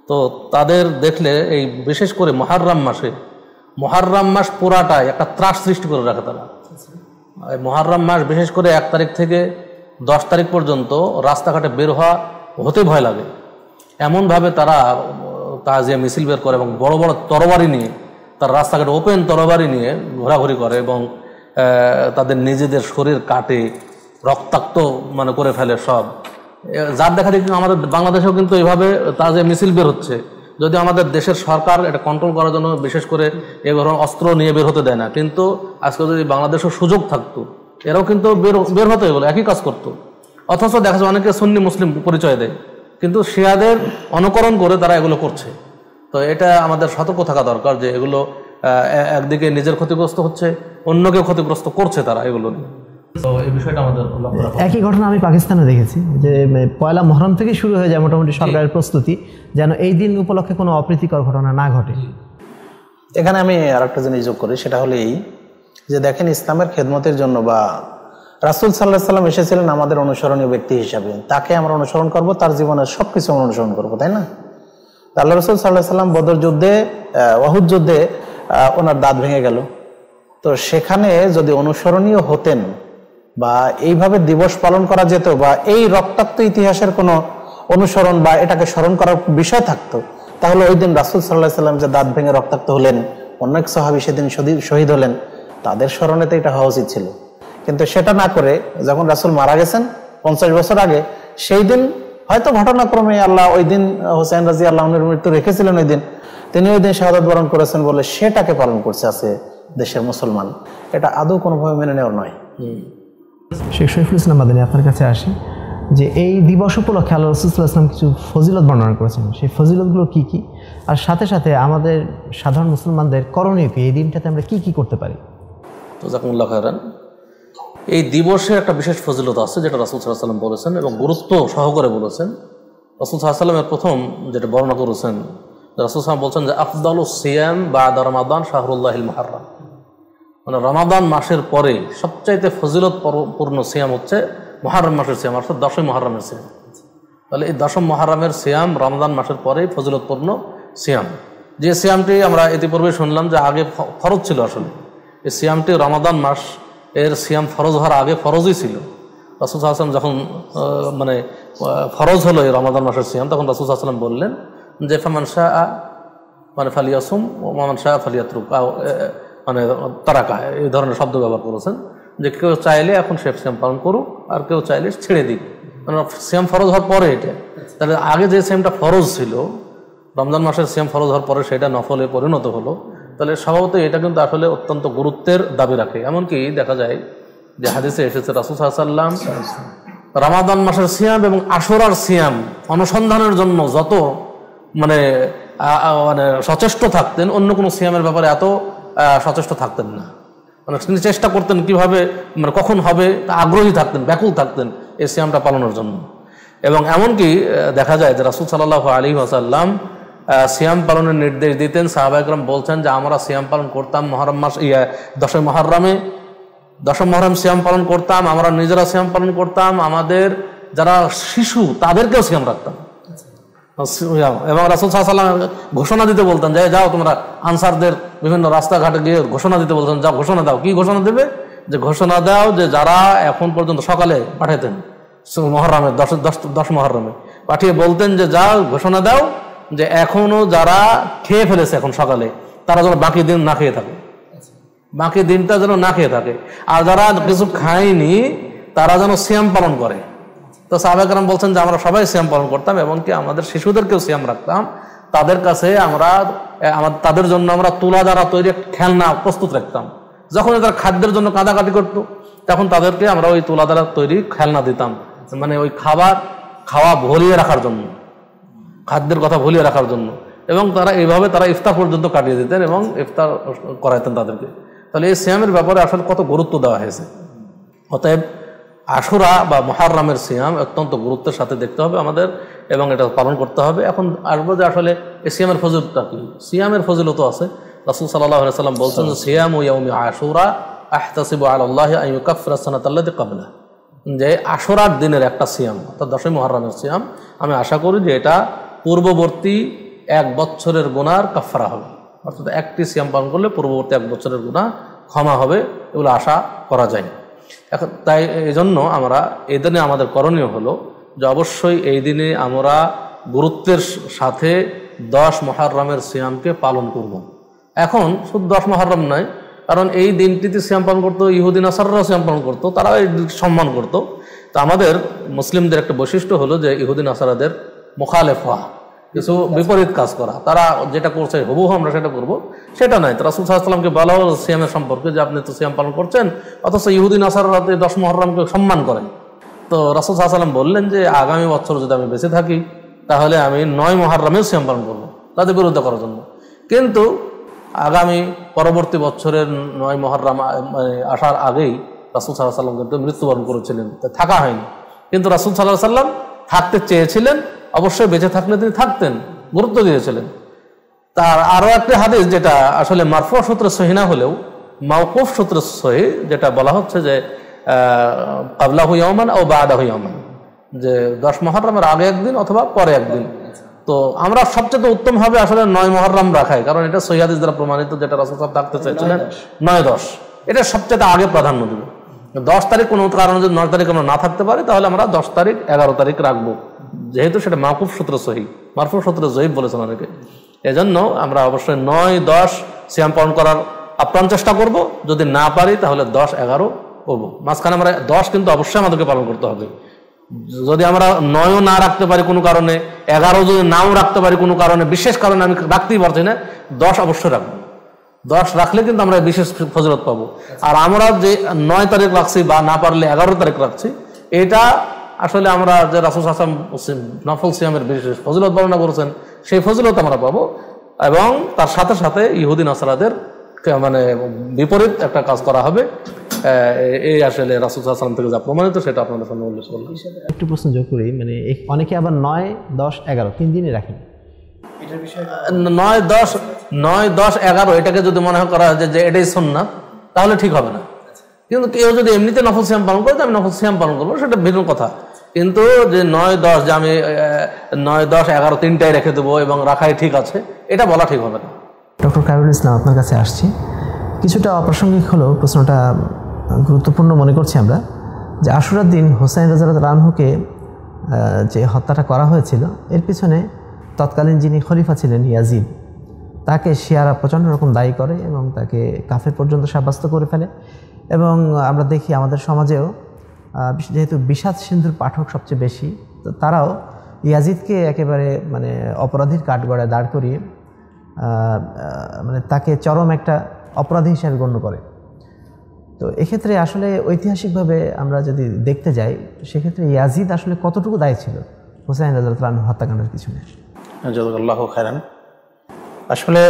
তো তাদের দেখলে এই বিশেষ করে মুহররম মাস পুরাটাই একটা ত্রাস সৃষ্টি করে রাখে তারা। মুহররম মাস বিশেষ করে 1 তারিখ থেকে 10 তারিখ পর্যন্ত রাস্তাঘাটে বের হতে ভয় লাগে, এমনভাবে তারা তাজিয়া মিছিল বের করে এবং বড় বড় তরবারি নিয়ে, তার রাস্তাঘাটে ওপেন তরবারি নিয়ে ঘোরাঘুরি করে এবং তাদের নিজেদের শরীর কাটে, রক্তাক্ত করে ফেলে সব। যার দেখা দেখি আমাদের বাংলাদেশেও কিন্তু এইভাবে তাজিয়া মিছিল বের হচ্ছে। যদি আমাদের দেশের সরকার এটা কন্ট্রোল করার জন্য বিশেষ করে এ ধরনের অস্ত্র নিয়ে বের হতে দেয় না, কিন্তু আজকে যদি বাংলাদেশের সুযোগ থাকতো এরাও কিন্তু বের হতো, এগুলো একই কাজ করতো। অথচ দেখা যায় অনেকে সুন্নি মুসলিম পরিচয় দেয়, কিন্তু শিয়াদের অনুকরণ করে তারা এগুলো করছে। তো এটা আমাদের সতর্ক থাকা দরকার যে এগুলো একদিকে নিজের ক্ষতিগ্রস্ত হচ্ছে, অন্যকে ক্ষতিগ্রস্ত করছে তারা এগুলো নিয়ে। তো এই বিষয়টা আমাদের একই ঘটনা আমি পাকিস্তানে দেখেছি যে পয়লা মুহররম থেকে শুরু হয়ে যায় মোটামুটি সরকারের প্রস্তুতি যেন এই দিন উপলক্ষে কোনো অপ্রীতিকর ঘটনা না ঘটে। এখানে আমি আরেকটা জিনিস যোগ করি, সেটা হলো এই যে দেখেন, ইসলামের খেদমতের জন্য বা রাসূল সাল্লাল্লাহু আলাইহি ওয়াসাল্লাম এসেছিলেন আমাদের অনুসরণীয় ব্যক্তি হিসাবে, তাকে আমরা অনুসরণ করব, তার জীবনের সবকিছু আমরা অনুসরণ করবো, তাই না? আল্লাহ রাসূল সাল্লাল্লাহু আলাইহি ওয়াসাল্লাম বদর যুদ্ধে, উহুদ যুদ্ধে ওনার দাঁত ভেঙে গেল। তো সেখানে যদি অনুসরণীয় হতেন বা এইভাবে দিবস পালন করা যেত বা এই রক্তাক্ত ইতিহাসের কোনো অনুসরণ বা এটাকে স্মরণ করার বিষয় থাকতো, তাহলে ওই দিন রাসূল সাল্লাল্লাহু আলাইহি ওয়াসাল্লাম যে দাঁত ভেঙে রক্তাক্ত হলেন, অনেক সাহাবী সেদিন শহীদ হলেন, তাদের স্মরণেতে এটা হওয়া উচিত ছিল। কিন্তু সেটা না করে যখন রাসূল মারা গেছেন 50 বছর আগে, সেই দিন হয়তো ঘটনাক্রমে আল্লাহ ওই দিন হোসেন রাদিয়াল্লাহু আনহুর মৃত্যু রেখেছিলেন, ওই দিন তিনি ওই দিন শাহাদাত বরণ করেছেন বলে সেটাকে পালন করছে আছে দেশের মুসলমান। এটা আদৌ কোনোভাবে মেনে নেওয়ার নয়। শেখ শরীফুল ইসলাম মাদানী, আপনার কাছে আসি যে এই দিবস উপলক্ষে আল্লাহ রাসূল সাল্লাল্লাহু আলাইহি ওয়াসাল্লাম কিছু ফজিলত বর্ণনা করেছেন, সেই ফজিলতগুলো কি কি, আর সাথে সাথে আমাদের সাধারণ মুসলমানদের করণীয় কি, এই দিনটাতে আমরা কি কি করতে পারি? তো জাযাকুমুল্লাহ খায়রান। এই দিবসের একটা বিশেষ ফজিলত আছে যেটা রাসূল সাল্লাল্লাহু আলাইহি ওয়াসাল্লাম বলেছেন এবং গুরুত্ব সহকারে বলেছেন। রাসূল সাল্লাল্লাহু আলাইহি ওয়াসাল্লামের প্রথম যেটা বর্ণনা করেছেন, রাসূল সাল্লাল্লাহু আলাইহি ওয়াসাল্লাম বলছেন যে আফদালুস সিয়াম বা'দা রমাদান শাহরুল্লাহিল মুহাররম, রমাদান মাসের পরে সবচাইতে ফজিলত পূর্ণ সিয়াম হচ্ছে মুহররম মাসের সিয়াম, অর্থাৎ 10ই মুহররমের সিয়াম। তাহলে এই 10ম মুহররমের সিয়াম রমাদান মাসের পরেই ফজিলতপূর্ণ সিয়াম। যে সিয়ামটি আমরা ইতিপূর্বে শুনলাম যে আগে ফরজ ছিল, আসলে এই সিয়ামটি রমাদান মাস এর সিয়াম ফরজ হওয়ার আগে ফরজই ছিল। রাসূল সাল্লাল্লাহু আলাইহি ওয়াসাল্লাম যখন ফরজ হলো এই রমাদান মাসের সিয়াম, তখন রাসূল সাল্লাল্লাহু আলাইহি ওয়াসাল্লাম বললেন যে ফামান শাআ ফালিয়াসুম ওয়া মান শাআ ফালিয়াতরুক, তারাকা, এই ধরনের শব্দ ব্যবহার করেছেন যে কেউ চাইলে এখন সে সিয়াম পালন করুক আর কেউ চাইলে ছেড়ে দিক। সিয়াম ফরজ হওয়ার পরে এটা, তাহলে আগে যে সিয়ামটা ফরজ ছিল রমজান মাসের সিয়াম ফরজ হওয়ার পরে সেটা নফলে পরিণত হলো। তাহলে স্বভাবত এটা কিন্তু আসলে অত্যন্ত গুরুত্বের দাবি রাখে। এমনকি দেখা যায় যে হাদিসে এসেছে রাসূল সাল্লাল্লাহু আলাইহি ওয়াসাল্লাম রমাদান মাসের সিয়াম এবং আশুরার সিয়াম অনুসন্ধানের জন্য যত সচেষ্ট থাকতেন, অন্য কোনো সিয়ামের ব্যাপারে এত সচেষ্ট থাকতেন না। তিনি চেষ্টা করতেন কিভাবে কখন হবে, তা আগ্রহী থাকতেন, ব্যাকুল থাকতেন এই সিয়ামটা পালনের জন্য। এবং এমনকি দেখা যায় যে রাসূল সাল্লাল্লাহু আলাইহি ওয়াসাল্লাম সিয়াম পালনের নির্দেশ দিতেন। সাহাবায়ে কেরাম বলছেন যে আমরা সিয়াম পালন করতাম মুহররম মাস 10 মুহররমে, 10 মুহররম সিয়াম পালন করতাম, আমরা নিজেরা সিয়াম পালন করতাম, আমাদের যারা শিশু তাদেরকেও সিয়াম রাখতাম। এবং রাসূল সাল্লাল্লাহু আলাইহি ওয়াসাল্লাম ঘোষণা দিতে বলতেন যে যাও তোমরা আনসারদের বিভিন্ন রাস্তাঘাটে গিয়ে ঘোষণা দিতে বলতেন, যাও ঘোষণা দাও। কি ঘোষণা দেবে? যে ঘোষণা দাও যে যারা এখন পর্যন্ত সকালে পাঠাতেন মুহররমের 10 মুহররমে পাঠিয়ে বলতেন যে যাও ঘোষণা দাও যে এখনো যারা খেয়ে ফেলেছে এখন সকালে তারা যেন বাকি দিন না খেয়ে থাকে, বাকি দিনটা যেন না খেয়ে থাকে, আর যারা কিছু খায়নি তারা যেন সিয়াম পালন করে। তো সাহাবায়ে কেরাম বলছেন যে আমরা সবাই সিয়াম পালন করতাম, এমনকি আমাদের শিশুদেরকেও সিয়াম রাখতাম। তাদের কাছে তাদের জন্য আমরা তুলা দ্বারা তৈরি খেলনা প্রস্তুত রাখতাম। যখন তারা খাদ্যের জন্য কাঁদাকাটি করতো তখন তাদেরকে আমরা ওই তুলা দ্বারা তৈরি খেলনা দিতাম, ওই খাওয়া ভুলিয়ে রাখার জন্য, খাদ্যের কথা ভুলিয়ে রাখার জন্য। এবং তারা এইভাবে তারা ইফতার পর্যন্ত কাটিয়ে দিতেন এবং ইফতার করাইতেন তাদেরকে। তাহলে এই সিয়ামের ব্যাপারে আসলে কত গুরুত্ব দেওয়া হয়েছে। অতএব আশুরা বা মুহাররমের সিয়াম অত্যন্ত গুরুত্বের সাথে দেখতে হবে আমাদের এবং এটা পালন করতে হবে। এখন আসবো যে আসলে এই সিয়ামের ফজিলতটা কি। সিয়ামের ফজিলত আছে। রাসূল সাল্লাল্লাহু আলাইহি ওয়াসাল্লাম বলছেন যে সিয়ামু ইয়াউমি আশুরা আহতাসিবু আলাল্লাহি আন ইউকাফফিরা সানাতাল্লাতী ক্বাবলা, যে আশুরার দিনের একটা সিয়াম অর্থাৎ 10ই মুহররমের সিয়াম, আমি আশা করি যে এটা পূর্ববর্তী 1 বছরের গুনার কাফারা হবে। অর্থাৎ একটি সিয়াম পালন করলে পূর্ববর্তী 1 বছরের গুনাহ ক্ষমা হবে, এগুলো আশা করা যায়। এখন তাই এই জন্য আমরা এই দিনে আমাদের করণীয় হলো যে অবশ্যই এই দিনে আমরা গুরুত্বের সাথে 10 মুহররমের সিয়ামকে পালন করব। এখন শুধু 10 মুহররম নয়, কারণ এই দিনটিতে সিয়াম পালন করতো ইহুদি নাসারারাও সিয়াম পালন করতো, তারা এই সম্মান করতো। তো আমাদের মুসলিমদের একটা বৈশিষ্ট্য হলো যে ইহুদি নাসারাদের মুখালেফ হওয়া, কিছু বিপরীত কাজ করা। তারা যেটা করছে হুবহু আমরা সেটা করব, সেটা নাই। তো রাসূল সাল্লাল্লাহু আলাইহি ওয়াসাল্লামকে বলা হলো সিয়ামের সম্পর্কে যে আপনি তো সিয়াম পালন করছেন, অথচ ইহুদি নাসারারা 10 মুহররমকে সম্মান করেন। তো রাসূল সাল্লাল্লাহু আলাইহি ওয়াসাল্লাম বললেন যে আগামী বছর যদি আমি বেঁচে থাকি তাহলে আমি 9 মুহররমেও সিয়াম পালন করবো তাদের বিরুদ্ধে করার জন্য। কিন্তু আগামী পরবর্তী বছরের 9 মুহররম আসার আগেই রাসূল সাল্লাল্লাহু আলাইহি ওয়াসাল্লাম কিন্তু মৃত্যুবরণ করেছিলেন, থাকা হয়নি। কিন্তু রাসূল সাল্লাল্লাহু আলাইহি ওয়াসাল্লাম থাকতে চেয়েছিলেন, অবশ্যই বেঁচে থাকলে তিনি থাকতেন, গুরুত্ব দিয়েছিলেন। তার আরো একটা হাদিস যেটা আসলে মারফু সূত্রে সহিহ না হলেও মাওকুফ সূত্রে সহিহ, যেটা বলা হচ্ছে যে ক্বাবলাহু ইয়াওমান আও বা'দাহু ইয়াওমান, যে 10 মুহররমের আগে একদিন অথবা পরে একদিন। তো আমরা সবচেয়ে উত্তম হবে আসলে 9 মুহররম রাখাই, কারণ এটা সহিহ হাদিস দ্বারা প্রমাণিত, যেটা রাসূল সাল্লাল্লাহু আলাইহি ওয়াসাল্লাম থাকতে চাইছিলেন 9-10, এটা সবচেয়ে আগে প্রাধান্য দেব। 10 তারিখ কোনো কারণে যদি 9 তারিখ আমরা না থাকতে পারি তাহলে আমরা 10 তারিখ 11 তারিখ রাখবো, যেহেতু সেটা মাওকুফ সূত্র সহিহ। মারফু সূত্রে জয়ীফ বলেছেন অনেকে। এজন্য আমরা অবশ্যই 9-10 সিয়াম পালন করার আপ্রাণ চেষ্টা করব, যদি না পারি তাহলে 10-11 করবো। মাঝখানে আমরা 10 কিন্তু অবশ্যই আমাদেরকে পালন করতে হবে। যদি আমরা 9ও না রাখতে পারি কোনো কারণে, 11 যদি নাও রাখতে পারি কোনো কারণে, বিশেষ কারণে আমি রাখতেই পারছি না, 10 অবশ্যই রাখবো। 10 রাখলে কিন্তু আমরা বিশেষ ফজিলত পাবো। আর আমরা যে 9 তারিখ রাখছি বা না পারলে 11 তারিখ রাখছি, এটা আসলে আমরা যে রাসূল সাল্লাল্লাহু আলাইহি ওয়াসাল্লাম নফল সিয়ামের বিশেষ ফজিলত বর্ণনা করেছেন, সেই ফজিলত আমরা পাবো। এবং তার সাথে সাথে ইহুদি নাসারাদের মানে বিপরীত একটা কাজ করা হবে। এই আসলে রাসূল সাল্লাল্লাহু আলাইহি ওয়াসাল্লাম থেকে যা প্রমাণিত সেটা আপনাদের সামনে উল্লেখ করলাম। একটু প্রশ্ন যোগ করি, মানে অনেকে আবার 9, 10, 11 3 দিনই রাখেন। 9, 10, 11 এটাকে যদি মনে করা হয় যে এটাই সুন্নাত, তাহলে ঠিক হবে না। কিন্তু কেউ যদি এমনিতে নফল সিয়াম পালন করে, আমি নফল সিয়াম পালন করবো, সেটা ভিন্ন কথা। কিন্তু যে 9, 10 যে আমি 9, 10, 11 তিনটাই রেখে দেবো এবং রাখাই ঠিক আছে, এটা বলা ঠিক হবে না। ডক্টর কায়রুল ইসলাম, আপনার কাছে আসছি। কিছুটা অপ্রাসঙ্গিক হলেও প্রশ্নটা গুরুত্বপূর্ণ মনে করছি আমরা, যে আশুরার দিন হোসাইন রাদিয়াল্লাহু আনহুকে যে হত্যাটা করা হয়েছিল, এর পিছনে তৎকালীন যিনি খলিফা ছিলেন ইয়াজিদ, তাকে শিয়ারা প্রচণ্ড রকম দায়ী করে এবং তাকে কাফের পর্যন্ত সাব্যস্ত করে ফেলে। এবং আমরা দেখি আমাদের সমাজেও যেহেতু বিষাদ সিন্ধুর পাঠক সবচেয়ে বেশি, তো তারাও ইয়াজিদকে একেবারে মানে অপরাধীর কাঠগড়ায় দাঁড় করিয়ে মানে তাকে চরম একটা অপরাধী হিসাবে গণ্য করে। তো এক্ষেত্রে আসলে ঐতিহাসিকভাবে আমরা যদি দেখতে যাই, সেক্ষেত্রে ইয়াজিদ আসলে কতটুকু দায়ী ছিল হুসাইন রাদিয়াল্লাহু আনহু হত্যাকাণ্ডের পিছনে? জাযাকাল্লাহু খায়রান। আসলে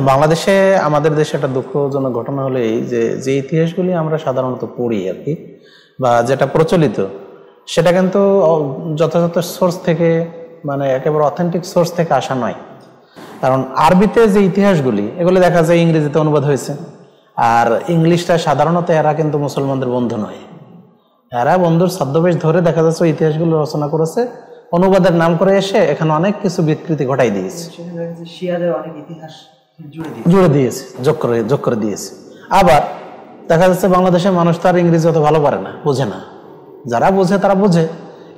বাংলাদেশে আমাদের দেশে একটা দুঃখজনক ঘটনা হলো এই যে ইতিহাসগুলি আমরা সাধারণত পড়ি আর কি, বা যেটা প্রচলিত, সেটা কিন্তু যথাযথ সোর্স থেকে, মানে একেবারে অথেন্টিক সোর্স থেকে আসা নয়। কারণ আরবিতে যে ইতিহাসগুলি, এগুলো দেখা যায় ইংরেজিতে অনুবাদ হয়েছে, আর ইংলিশটা সাধারণত এরা কিন্তু মুসলমানদের বন্ধু নয়, এরা বন্ধুর ছদ্মবেশ ধরে দেখা যাচ্ছে ইতিহাসগুলো রচনা করেছে, অনুবাদের নাম করে এসে এখানে অনেক কিছু বিকৃতি ঘটাই দিয়েছে, জুড়ে দিয়েছে, যোগ করে দিয়েছে। আবার দেখা যাচ্ছে বাংলাদেশের মানুষ তো আর ইংরেজি অত ভালো পারে না, বোঝে না, যারা বোঝে তারা বোঝে,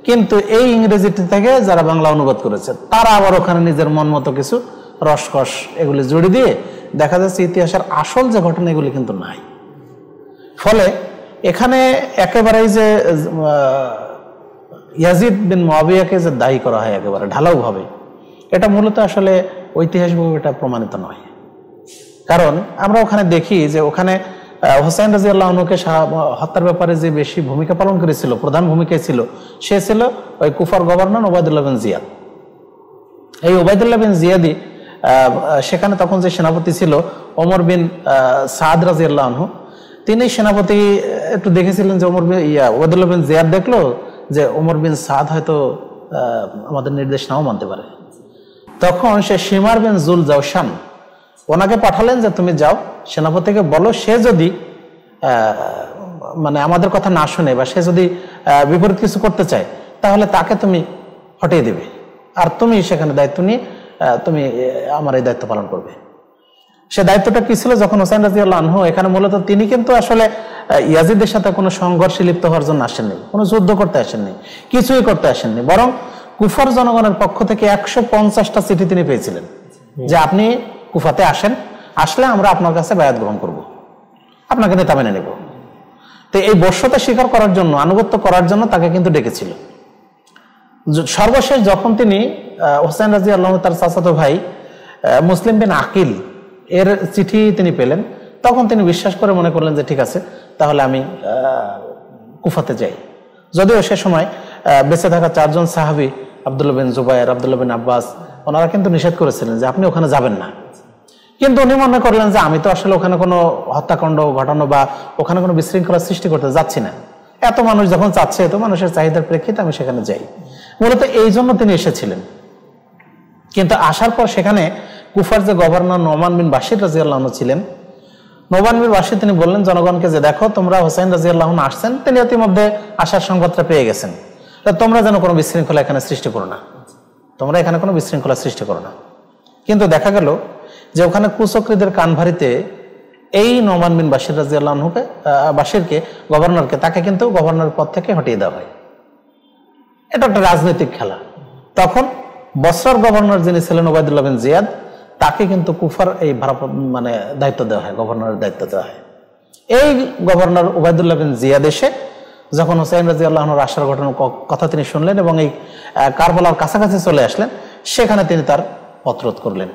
কিন্তু এই ইংরেজিটি থেকে যারা বাংলা অনুবাদ করেছে তারা আবার ওখানে নিজের মন মতো কিছু রসকস এগুলি জুড়ে দিয়ে দেখা যাচ্ছে ইতিহাসের আসল যে ঘটনা এগুলি কিন্তু নাই। ফলে এখানে একেবারেই যে ইয়াজিদ বিন মুআবিয়াকে যে দায়ী করা হয় একেবারে ঢালাও ভাবে, এটা মূলত আসলে ঐতিহাসিকভাবে এটা প্রমাণিত নয়। কারণ আমরা ওখানে দেখি যে ওখানে হোসাইন রাদিয়াল্লাহু আনহুকে হত্যার ব্যাপারে যে বেশি ভূমিকা পালন করেছিল, প্রধান ভূমিকায় ছিল, সে ছিল ওই কুফার গভর্নর ওবায়দুল্লাহ বিন জিয়াদ। এই ওবায়দুল্লাহ বিন জিয়াদি সেখানে তখন যে সেনাপতি ছিল ওমর বিন সাদ রাদিয়াল্লাহু আনহু, তিনি সেনাপতি একটু দেখেছিলেন যে ওবায়দুল্লাহ বিন জিয়াদ দেখলো যে ওমর বিন সাদ হয়তো আমাদের নির্দেশ নাও মানতে পারে। তখন সে শিমার বিন জুল জাওশান ওনাকে পাঠালেন যে তুমি যাও সেনাপতিকে বলো, সে যদি মানে আমাদের কথা না শুনে বা সে যদি বিপরীত কিছু করতে চায় তাহলে তাকে তুমি হটিয়ে দিবে, আর তুমি সেখানে দায়িত্ব নিয়ে তুমি আমার এই দায়িত্ব পালন করবে। সে দায়িত্বটা কি ছিল? যখন হুসাইন রাদিয়াল্লাহু আনহু এখানে মূলত তিনি কিন্তু আসলে ইয়াজিদের সাথে কোনো সংঘর্ষে লিপ্ত হওয়ার জন্য আসেননি, কোনো যুদ্ধ করতে আসেননি, কিছুই করতে আসেননি, বরং কুফার জনগণের পক্ষ থেকে 150টা চিঠি তিনি পেয়েছিলেন যে আপনি কুফাতে আসেন, আসলে আমরা আপনার কাছে বায়াত গ্রহণ করব, আপনাকে নেতা মেনে নেব। তো এই বর্ষতা স্বীকার করার জন্য, আনুগত্য করার জন্য তাকে কিন্তু ডেকেছিল। সর্বশেষ যখন তিনি হুসাইন রাদিয়াল্লাহু তার চাচাতো ভাই মুসলিম বিন আকিল এর চিঠি তিনি পেলেন, তখন তিনি বিশ্বাস করে মনে করলেন যে ঠিক আছে, তাহলে আমি কুফাতে যাই। যদিও সে সময় বেঁচে থাকা 4 জন সাহাবী আব্দুল্লাহ বিন জুবায়ের, আব্দুল্লাহ বিন আব্বাস, ওনারা কিন্তু নিষেধ করেছিলেন যে আপনি ওখানে যাবেন না। কিন্তু উনি মনে করলেন যে আমি তো আসলে ওখানে কোনো হত্যাকাণ্ড ঘটানো বা ওখানে কোনো বিশৃঙ্খলা সৃষ্টি করতে যাচ্ছি না, এত মানুষ যখন চাচ্ছে, এত মানুষের চাহিদার প্রেক্ষিতে আমি সেখানে যাই, মূলত এই জন্য তিনি এসেছিলেন। কিন্তু আসার পর সেখানে কুফার যে গভর্নর নোমান বিন বাশির রাদিয়াল্লাহু আনহু ছিলেন, নোমান বিন বাশির তিনি বললেন জনগণকে যে দেখো তোমরা হুসাইন রাদিয়াল্লাহু আনহু আসছেন, তিনি ইতিমধ্যে আসার সংবাদটা পেয়ে গেছেন, তোমরা যেন কোনো বিশৃঙ্খলা এখানে সৃষ্টি করো না, তোমরা এখানে কোনো বিশৃঙ্খলা সৃষ্টি করো না। কিন্তু দেখা গেল যে ওখানে কুচক্রীদের কানভারিতে এই নোমান বিন বাশির রাদিয়াল্লাহু আনহুকে, বাশিরকে, গভর্নরকে, তাকে কিন্তু গভর্নর পদ থেকে হটিয়ে দেওয়া হয়। এটা একটা রাজনৈতিক খেলা। তখন বসরার গভর্নর যিনি ছিলেন ওবায়দুল্লাহ বিন জিয়াদ, তাকে কিন্তু কুফার এই মানে দায়িত্ব দেওয়া হয়, গভর্নরের দায়িত্ব দেওয়া হয়। এই গভর্নর ওবায়দুল্লাহ বিন জিয়াদ এসে যখন হুসাইন রাদিয়াল্লাহু আনহুর আসার ঘটনার কথা তিনি শুনলেন এবং এই কারবালার কাছাকাছি চলে আসলেন, সেখানে তিনি তার পথরোধ করলেন।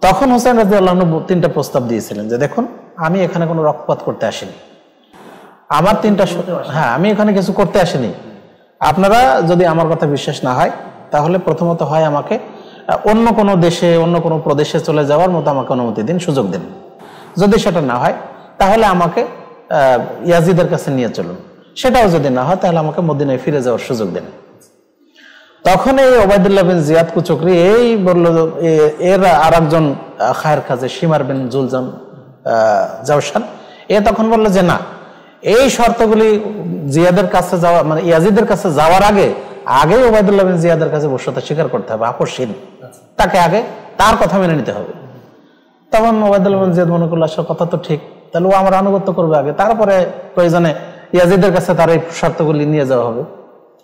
তখন হুসাইন রাদিয়াল্লাহু আনহু 3টা প্রস্তাব দিয়েছিলেন যে দেখুন, আমি এখানে কোনো রক্তপাত করতে আসিনি, আমার 3টা, হ্যাঁ, আমি এখানে কিছু করতে আসিনি। আপনারা যদি আমার কথা বিশ্বাস না হয় তাহলে প্রথমত হয় আমাকে অন্য কোনো দেশে, অন্য কোনো প্রদেশে চলে যাওয়ার মতো আমাকে অনুমতি দিন, সুযোগ দিন। যদি সেটা না হয় তাহলে আমাকে ইয়াজিদের কাছে নিয়ে চলুন, সেটাও যদি না হয় তাহলে আমাকে মদিনায় ফিরে যাওয়ার সুযোগ দেন। তখন এই ওবায়দুল্লাহ বিন জিয়াদ কুচক্রী এই বলল, এর আর একজন খায়ের কাজে শিমার বিন জুলজান জাওশান, এ তখন বললো যে না, এই শর্তগুলি জিয়াদের কাছে যাওয়া, মানে ইয়াজিদের কাছে যাওয়ার আগে ওবায়দুল্লাহ বিন জিয়াদের কাছে বর্ষতা স্বীকার করতে হবে, আপসহীন, তাকে আগে তার কথা মেনে নিতে হবে। তখন ওবায়দুল্লাহ বিন জিয়াদ মনে করলো আসলে কথা তো ঠিক, তাহলে ও আমার আনুগত্য করবে আগে, তারপরে প্রয়োজনে ইয়াজিদের কাছে তার এই শর্তগুলি নিয়ে যাওয়া হবে।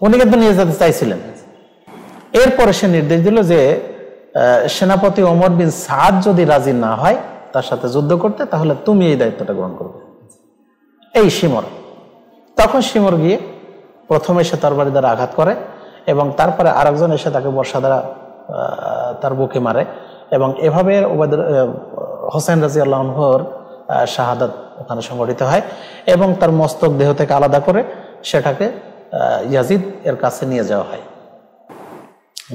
উনি কিন্তু নিয়ে যেতে চাইছিলেন। এরপরে সে নির্দেশ দিল যে সেনাপতি ওমর বিন সাদ যদি রাজি না হয় তার সাথে যুদ্ধ করতে, তাহলে তুমি এই দায়িত্বটা গ্রহণ করবে, এই শিমর। তখন শিমর গিয়ে প্রথমে সে তরবারি দ্বারা আঘাত করে এবং তারপরে আরেকজন এসে তাকে বর্ষা দ্বারা তার বুকে মারে, এবং এভাবে হুসাইন রাদিয়াল্লাহু আনহুর শাহাদাত ওখানে সংঘটিত হয় এবং তার মস্তক দেহ থেকে আলাদা করে সেটাকে ইয়াজিদ এর কাছে নিয়ে যাওয়া হয়।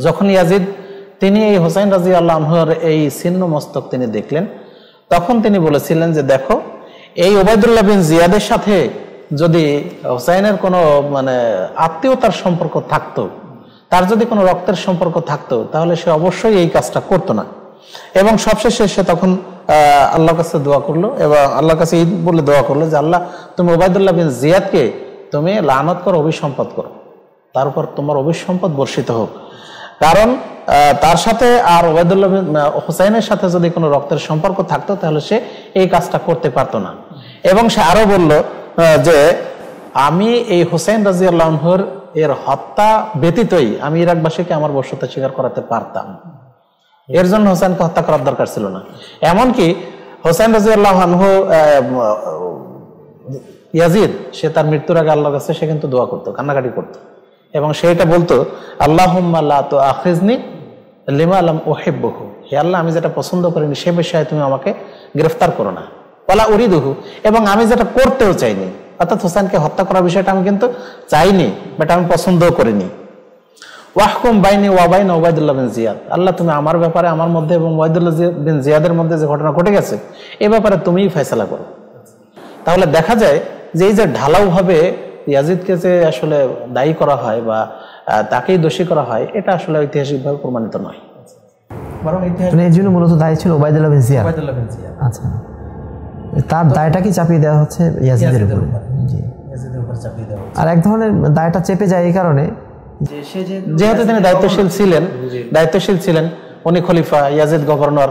যখন ইয়াজিদ তিনি এই হুসাইন রাদিয়াল্লাহু আনহুর এই ছিন্ন মস্তক তিনি দেখলেন, তখন তিনি বলেছিলেন যে দেখো, এই ওবায়দুল্লাহ বিন জিয়াদের সাথে যদি হুসাইনের কোনো মানে আত্মীয়তার সম্পর্ক থাকতো, তার যদি কোনো রক্তের সম্পর্ক থাকতো, তাহলে সে অবশ্যই এই কাজটা করতো না। এবং সবশেষে সে তখন আল্লাহর কাছে দোয়া করলো এবং আল্লাহর কাছে এই বলে দোয়া করলো যে আল্লাহ, তুমি ওবায়দুল্লাহ বিন জিয়াদকে তুমি লানত করো, অভিসম্পদ করো, তার উপর তোমার অভিসম্পদ বর্ষিত হোক। কারণ তার সাথে আর ওবায়দুল্লাহ বিন হুসাইনের সাথে যদি কোনো রক্তের সম্পর্ক থাকতো তাহলে সে এই কাজটা করতে পারতো না। এবং সে আরো বলল যে আমি এই হুসাইন রাদিয়াল্লাহু আনহুর এর হত্যা ব্যতীতই আমি ইরাকবাসীকে আমার বর্ষতা স্বীকার করাতে পারতাম, এর জন্য হুসাইনকে হত্যা করার দরকার ছিল না। এমনকি হুসাইন রাদিয়াল্লাহু আনহু ইয়াজিদ সে তার মৃত্যুর আগে আল্লাহর কাছে সে কিন্তু দোয়া করতো, কান্নাকাটি করতো এবং সেটা বলতো আল্লাহুম্মা লা তুআখিজনি লিমা লাম উহিব্বুহু, হে আল্লাহ, আমি যেটা পছন্দ করিনি সে বিষয়ে তুমি আমাকে গ্রেফতার করো না, ওয়ালা উরিদুহু, এবং আমি যেটা করতেও চাইনি, অর্থাৎ হুসাইনকে হত্যা করার বিষয়টা আমি কিন্তু চাইনি, বাট আমি পছন্দও করিনি। ওয়াহকুম বাইনি ওয়া বাইনা ওবায়দুল্লাহ বিন জিয়াদ, আল্লাহ তুমি আমার ব্যাপারে, আমার মধ্যে এবং ওবায়দুল্লাহ বিন জিয়াদের মধ্যে যে ঘটনা ঘটে গেছে এ ব্যাপারে তুমিই ফয়সালা করো। তাহলে দেখা যায় যে এই যে ঢালাওভাবে ইয়াজিদকে যে আসলে দায়ী করা হয় বা তাকেই দোষী করা হয়, এটা আসলে ঐতিহাসিকভাবে প্রমাণিত নয়। বরং এর জন্য মূলত দায়ী ছিল ওবায়দুল্লাহ বিন জিয়াদ। আচ্ছা, তার দায়টা কি চাপিয়ে দেওয়া হচ্ছে ইয়াজিদের উপর? জি, ইয়াজিদের উপর চাপিয়ে দেওয়া হচ্ছে। আর এক ধরনের দায়টা চেপে যায় এই কারণে যেহেতু তিনি দায়িত্বশীল ছিলেন, উনি খলিফা, ইয়াজিদ গভর্নর।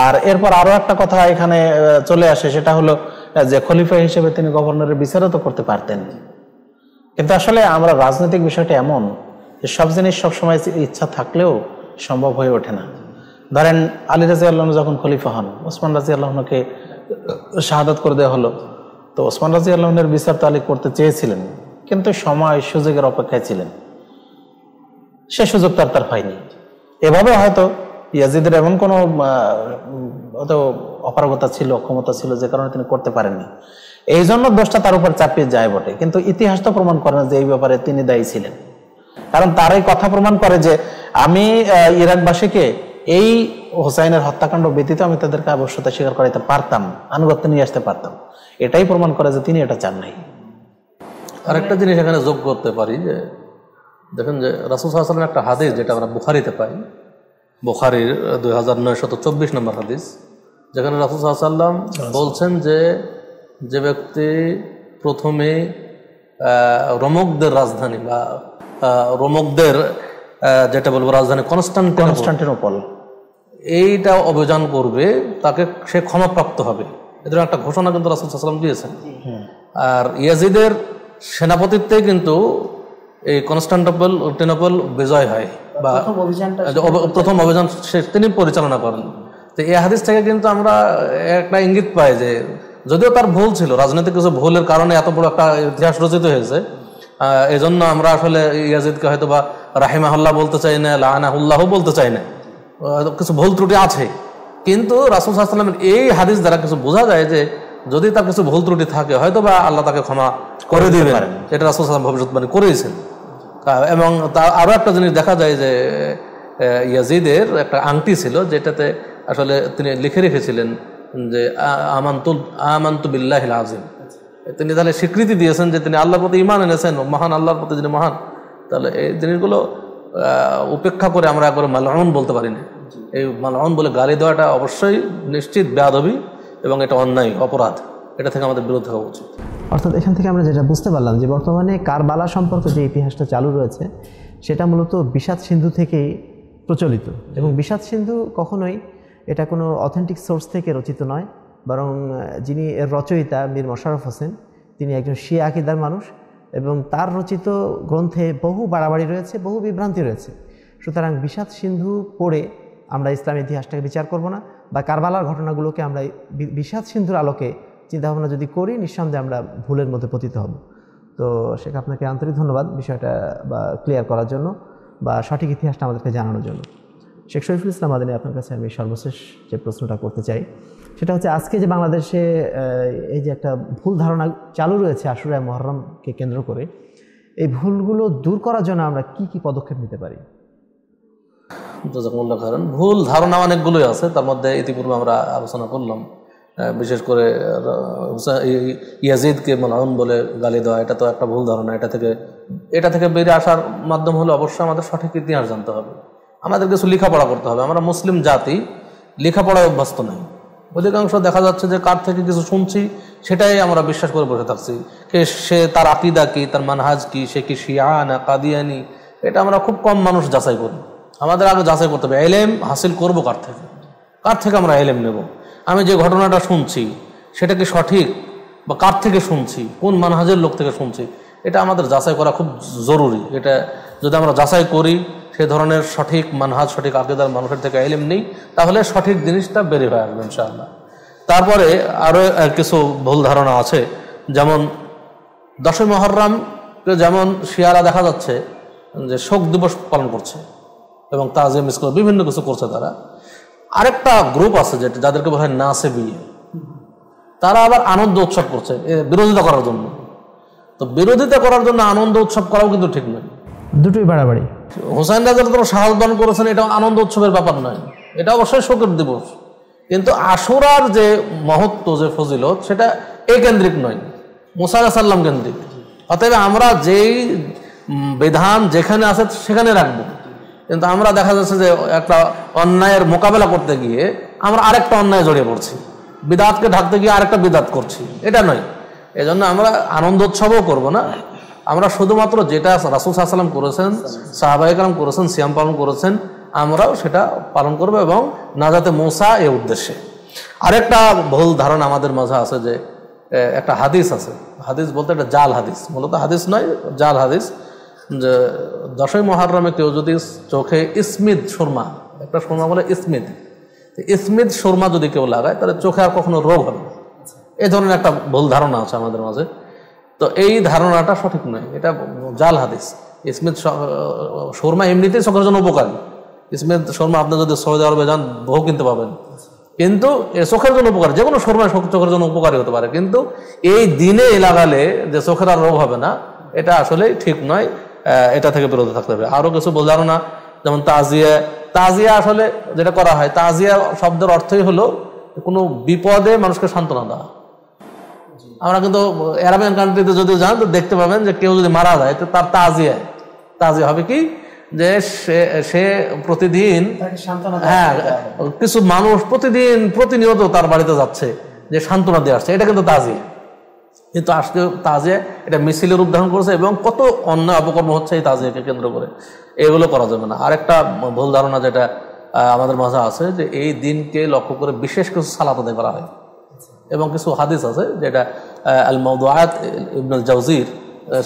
আর এরপর আরো একটা কথা এখানে চলে আসে, সেটা হলো যে খলিফা হিসেবে তিনি গভর্নরের বিচারও তো করতে পারতেন। কিন্তু আসলে আমরা রাজনৈতিক বিষয়টা এমন যে সব জিনিস সবসময় ইচ্ছা থাকলেও সম্ভব হয়ে ওঠে না। ধরেন আলী রাদিয়াল্লাহু আনহু যখন খলিফা হন, ওসমান রাদিয়াল্লাহু আনহুকে শাহাদাত করে দেওয়া হলো। তো ওসমান রাদিয়াল্লাহু আনহুর বিচার তো আলী করতে চেয়েছিলেন, কিন্তু সময় সুযোগের অপেক্ষায় ছিলেন, সে সুযোগ তার হয়নি। এভাবে হয়তো ইয়াজিদের এমন কোনো অপারগতা ছিল, অক্ষমতা ছিল, যে কারণে তিনি করতে পারেননি। এই জন্য দোষটা তার উপর চাপিয়ে যায় বটে, কিন্তু ইতিহাস তো প্রমাণ করে না যে এই ব্যাপারে তিনি দায়ী ছিলেন। কারণ তার এই কথা প্রমাণ করে যে আমি ইরাকবাসীকে এই হোসাইনের হত্যাকাণ্ড ব্যতীত আমি তাদেরকে আবশ্যকতা স্বীকার করাইতে পারতাম, আনুগত্য নিয়ে আসতে পারতাম। এটাই প্রমাণ করে যে তিনি এটা চান নাই। আরেকটা জিনিস এখানে যোগ করতে পারি যে দেখেন যে রাসূল সাল্লাল্লাহু আলাইহি ওয়াসাল্লামের একটা হাদিস, যেটা আমরা বুখারীতে পাই, বুখারীর 2924 নম্বর হাদিস, যেখানে রাসূল সাল্লাল্লাহু আলাইহি ওয়াসাল্লাম বলছেন যে ব্যক্তি প্রথমে রোমকদের রাজধানী বা রোমকদের যেটা বলবো রাজধানী কনস্টান্টিনোপল, এইটা অভিযান করবে, তাকে সে ক্ষমাপ্রাপ্ত হবে। এদের একটা ঘোষণা কিন্তু রাসূল সাল্লাল্লাহু আলাইহি ওয়াসাল্লাম দিয়েছেন। আর ইয়াজিদের সেনাপতিত্বে কিন্তু এই কনস্টান্টিনোপল বিজয় হয় বা প্রথম অভিযান তিনি পরিচালনা করেন। তো এই হাদিস থেকে কিন্তু আমরা একটা ইঙ্গিত পাই যে যদিও তার ভুল ছিল, রাজনৈতিক কিছু ভুলের কারণে এত বড় একটা ইতিহাস রচিত হয়েছে, এই জন্য আমরা আসলে ইয়াজিদকে হয়তো বা রাহিমাহুল্লাহ বলতে চাই না, লাআনাহুল্লাহ বলতে চাই না, কিছু ভুল ত্রুটি আছে। কিন্তু রাসূল সাল্লাল্লাহু আলাইহি ওয়াসাল্লামের এই হাদিস দ্বারা কিছু বোঝা যায় যে যদি তার কিছু ভুল ত্রুটি থাকে হয়তো বা আল্লাহ তাকে ক্ষমা করে দিবেন, এটা রাসূল সাল্লাল্লাহু আলাইহি ওয়াসাল্লাম ভবিষ্যৎবাণী করেছেন। এবং তার আরো একটা জিনিস দেখা যায় যে ইয়াজিদের একটা আংটি ছিল, যেটাতে আসলে তিনি লিখে রেখেছিলেন যে আমানতু বিল্লাহিল আযীম। তিনি তাহলে স্বীকৃতি দিয়েছেন যে তিনি আল্লাহর প্রতি ঈমান এনেছেন, মহান আল্লাহর প্রতি যিনি মহান। তাহলে এই জিনিসগুলো উপেক্ষা করে আমরা একবার মালউন বলতে পারি না। এই মালউন বলে গালি দেওয়াটা অবশ্যই নিশ্চিত বেয়াদবি এবং এটা অন্যায়, অপরাধ। এটা থেকে আমাদের বিরত হওয়া উচিত। অর্থাৎ এখান থেকে আমরা যেটা বুঝতে পারলাম যে বর্তমানে কারবালা সম্পর্কে যে ইতিহাসটা চালু রয়েছে সেটা মূলত বিষাদ সিন্ধু থেকেই প্রচলিত, এবং বিষাদ সিন্ধু কখনোই এটা কোনো অথেন্টিক সোর্স থেকে রচিত নয়, বরং যিনি এর রচয়িতা মীর মোশাররফ হোসেন, তিনি একজন শিয়া আকীদার মানুষ, এবং তার রচিত গ্রন্থে বহু বাড়াবাড়ি রয়েছে, বহু বিভ্রান্তি রয়েছে। সুতরাং বিষাদ সিন্ধু পড়ে আমরা ইসলামী ইতিহাসটাকে বিচার করব না, বা কারবালার ঘটনাগুলোকে আমরা বিষাদ সিন্ধুর আলোকে চিন্তাভাবনা যদি করি, নিঃসন্দেহে আমরা ভুলের মধ্যে পতিত হব। তো শেখ, আপনাকে আন্তরিক ধন্যবাদ বিষয়টা বা ক্লিয়ার করার জন্য বা সঠিক ইতিহাসটা আমাদেরকে জানানোর জন্য। শেখ শরীফুল ইসলাম মাদানী, আপনার কাছে আমি সর্বশেষ যে প্রশ্নটা করতে চাই সেটা হচ্ছে, আজকে যে বাংলাদেশে এই যে একটা ভুল ধারণা চালু রয়েছে আশুরা মুহররমকে কেন্দ্র করে, এই ভুলগুলো দূর করার জন্য আমরা কি কি পদক্ষেপ নিতে পারি? জাযাকুমুল্লাহ খাইরান। ভুল ধারণা অনেকগুলোই আছে, তার মধ্যে ইতিপূর্বে আমরা আলোচনা করলাম, বিশেষ করে ইয়াজিদকে মালউন বলে গালি দেওয়া, এটা তো একটা ভুল ধারণা। এটা থেকে বেরিয়ে আসার মাধ্যম হলো অবশ্যই আমাদের সঠিক ইতিহাস জানতে হবে, আমাদের কিছু লেখাপড়া করতে হবে। আমরা মুসলিম জাতি লেখাপড়ায় অভ্যস্ত নই। অধিকাংশ দেখা যাচ্ছে যে কার থেকে কিছু শুনছি সেটাই আমরা বিশ্বাস করে বসে থাকছি। সে তার আকীদা কি, তার মানহাজ কি, সে কি শিয়া না কাদিয়ানি, এটা আমরা খুব কম মানুষ যাচাই করি। আমাদের আগে যাচাই করতে হবে ইলম হাসিল করবো কার থেকে আমরা ইলম নেব। আমি যে ঘটনাটা শুনছি সেটা কি সঠিক, বা কার থেকে শুনছি, কোন মানহাজের লোক থেকে শুনছি, এটা আমাদের যাচাই করা খুব জরুরি। এটা যদি আমরা যাচাই করি, সে ধরনের সঠিক মানহাজ, সঠিক আকীদার মানুষের থেকে ইলম নেই, তাহলে সঠিক জিনিসটা বেরিয়ে হয়ে আসবে ইনশাআল্লাহ। তারপরে আরও কিছু ভুল ধারণা আছে, যেমন 10ই মুহররম যেমন শিয়ারা দেখা যাচ্ছে যে শোক দিবস পালন করছে এবং তাজিম স্কুল বিভিন্ন কিছু করছে তারা। আরেকটা গ্রুপ আছে যাদেরকে বলা হয় নাসেবিয়ে, তারা আবার আনন্দ উৎসব করছে বিরোধিতা করার জন্য। তো বিরোধিতা করার জন্য আনন্দ উৎসব করাও কিন্তু ঠিক নয়, দুটোই বাড়াবাড়ি। হোসাইন রাদিয়াল্লাহু আনহু শাহাদাত বরণ করেছেন, এটা আনন্দ উৎসবের ব্যাপার নয়, এটা অবশ্যই শোকের দিবস। কিন্তু আশুরার যে মহত্ব, যে ফজিলত, সেটা এই কেন্দ্রিক নয়, মুসা আলাইহিস সালাম কেন্দ্রিক। অতএব আমরা যেই বিধান যেখানে আছে সেখানে রাখবো, কিন্তু আমরা দেখা যাচ্ছে যে একটা অন্যায়ের মোকাবেলা করতে গিয়ে আমরা আরেকটা অন্যায় জড়িয়ে পড়ছি, বিদাতকে ঢাকতে গিয়ে আরেকটা বিদাত করছি, এটা নয়। এজন্য আমরা আনন্দোৎসবও করব না, আমরা শুধুমাত্র যেটা রাসূল সাল্লাল্লাহু আলাইহি ওয়াসাল্লাম করেছেন, সাহাবায়ে কেরাম করেছেন, সিয়াম পালন করেছেন, আমরাও সেটা পালন করব এবং নাজাতে মুসা এই উদ্দেশ্যে। আরেকটা ভুল ধারণা আমাদের মাঝে আছে যে একটা হাদিস আছে, হাদিস বলতে একটা জাল হাদিস, মূলত হাদিস নয়, জাল হাদিস, যে 10ই মুহররমে কেউ যদি চোখে ইসমিদ সুরমা, একটা সুরমা বলে ইসমিদ, ইসমিদ সুরমা যদি কেউ লাগায় তাহলে চোখে আর কখনো রোগ হবে না, এই ধরনের একটা ভুল ধারণা আছে আমাদের মাঝে। তো এই ধারণাটা সঠিক নয়, এটা জাল হাদিস। ইসমিদ সুরমা এমনিতেই চোখের জন্য উপকারী, ইসমিদ সুরমা আপনি যদি সৌদি আরবে যান বহু কিনতে পাবেন, কিন্তু চোখের জন্য উপকারী, যে কোনো সুরমা চোখের জন্য উপকারী হতে পারে, কিন্তু এই দিনে লাগালে যে চোখের আর রোগ হবে না, এটা আসলে ঠিক নয়, এটা থেকে বিরত থাকতে হবে। আরো কিছু ভুল ধারণা, যেমন তাজিয়া, তাজিয়া আসলে যেটা করা হয়, তাজিয়া শব্দের অর্থই হলো কোনো বিপদে মানুষকে সান্ত্বনা দেওয়া। আমরা কিন্তু আরাবিয়ান কান্ট্রিতে যদি যান তো দেখতে পাবেন যে কেউ যদি মারা যায় তো তার তাজিয়া, তাজিয়া হবে কি যে সে প্রতিদিন, হ্যাঁ, কিছু মানুষ প্রতিনিয়ত তার বাড়িতে যাচ্ছে যে সান্ত্বনা দিয়ে আসছে, এটা কিন্তু তাজিয়া। কিন্তু আজকে তাজিয়া এটা মিছিলের রূপ ধারণ করেছে এবং কত অন্যায় অপকর্ম হচ্ছে এই তাজিয়াকে কেন্দ্র করে, এগুলো করা যাবে না। আরেকটা ভুল ধারণা যেটা আমাদের মাঝে আছে যে এই দিনকে লক্ষ্য করে বিশেষ কিছু সালাত আদায় করা হয়, এবং কিছু হাদিস আছে যেটা আল মাওদুআত ইবনুল জাওজির,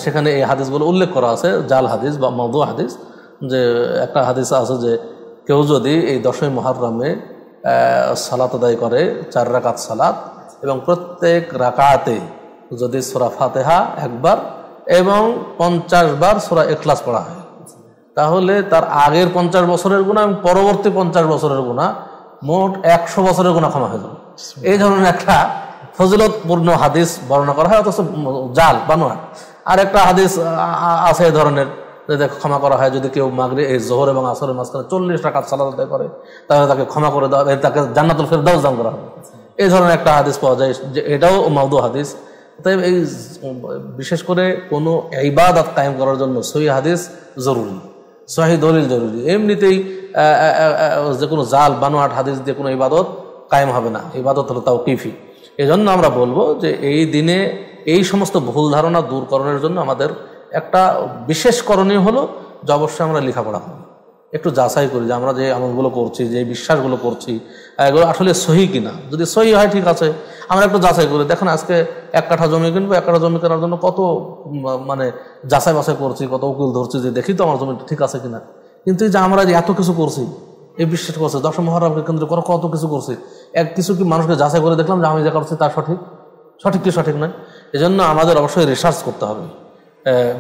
সেখানে এই হাদিসগুলো উল্লেখ করা আছে, জাল হাদিস বা মাওদু হাদিস। যে একটা হাদিস আছে যে কেউ যদি এই 10ই মুহররমে সালাত আদায় করে 4 রাকাত সালাত, এবং প্রত্যেক রাকাতে যদি সূরা ফাতিহা একবার এবং 50 বার সূরা ইখলাস পড়া হয়, তাহলে তার আগের 50 বছরের গুনাহ এবং পরবর্তী 50 বছরের গুনাহ, মোট 100 বছরের গুনাহ ক্ষমা হয়ে যাবে। এই ধরনের একটা ফজিলতপূর্ণ হাদিস বর্ণনা করা হয়, অথচ জাল বানোয়াট। আর একটা হাদিস আছে এই ধরনের, যে ক্ষমা করা হয় যদি কেউ মাগরিব, এই যোহর এবং আসরের মাঝখানে 40 রাকাত সালাত আদায় করে, তাহলে তাকে ক্ষমা করে দেওয়া, তাকে জান্নাতুল ফেরদাউস দান করা হবে। এই ধরনের একটা হাদিস পাওয়া যায়, যে এটাও মাওদু হাদিস। তাই এই বিশেষ করে কোনো ইবাদত কায়েম করার জন্য সহিহ হাদিস জরুরি, সহিহ দলিল জরুরি। এমনিতেই যে কোনো জাল বানোয়াট হাদিস দিয়ে কোনো ইবাদত কায়েম হবে না, ইবাদত হলো তাওকিফি। এই জন্য আমরা বলবো যে এই দিনে এই সমস্ত ভুল ধারণা দূরকরণের জন্য আমাদের একটা বিশেষ করণীয় হলো যে অবশ্যই আমরা লেখাপড়া করি, একটু যাচাই করি যে আমরা যে আমলগুলো করছি, যে বিশ্বাসগুলো করছি, এগুলো আসলে সহি কিনা। যদি সহি হয় ঠিক আছে, আমরা একটু যাচাই করি। দেখেন আজকে 1 কাঠা জমি কিনবো, 1 কাঠা জমি কেনার জন্য কত মানে যাচাই বাছাই করছি, কত উকিল ধরছি যে দেখি তো আমার জমিটা ঠিক আছে কিনা। কিন্তু এই যে আমরা যে এত কিছু করছি, এই বিশ্বাস করছে 10 মুহররমকে কেন্দ্র করে কত কিছু করছি, কিছু কি মানুষকে যাচাই করে দেখলাম যে আমি যা করছি তা সঠিক কি সঠিক নয়। এই জন্য আমাদের অবশ্যই রিসার্চ করতে হবে।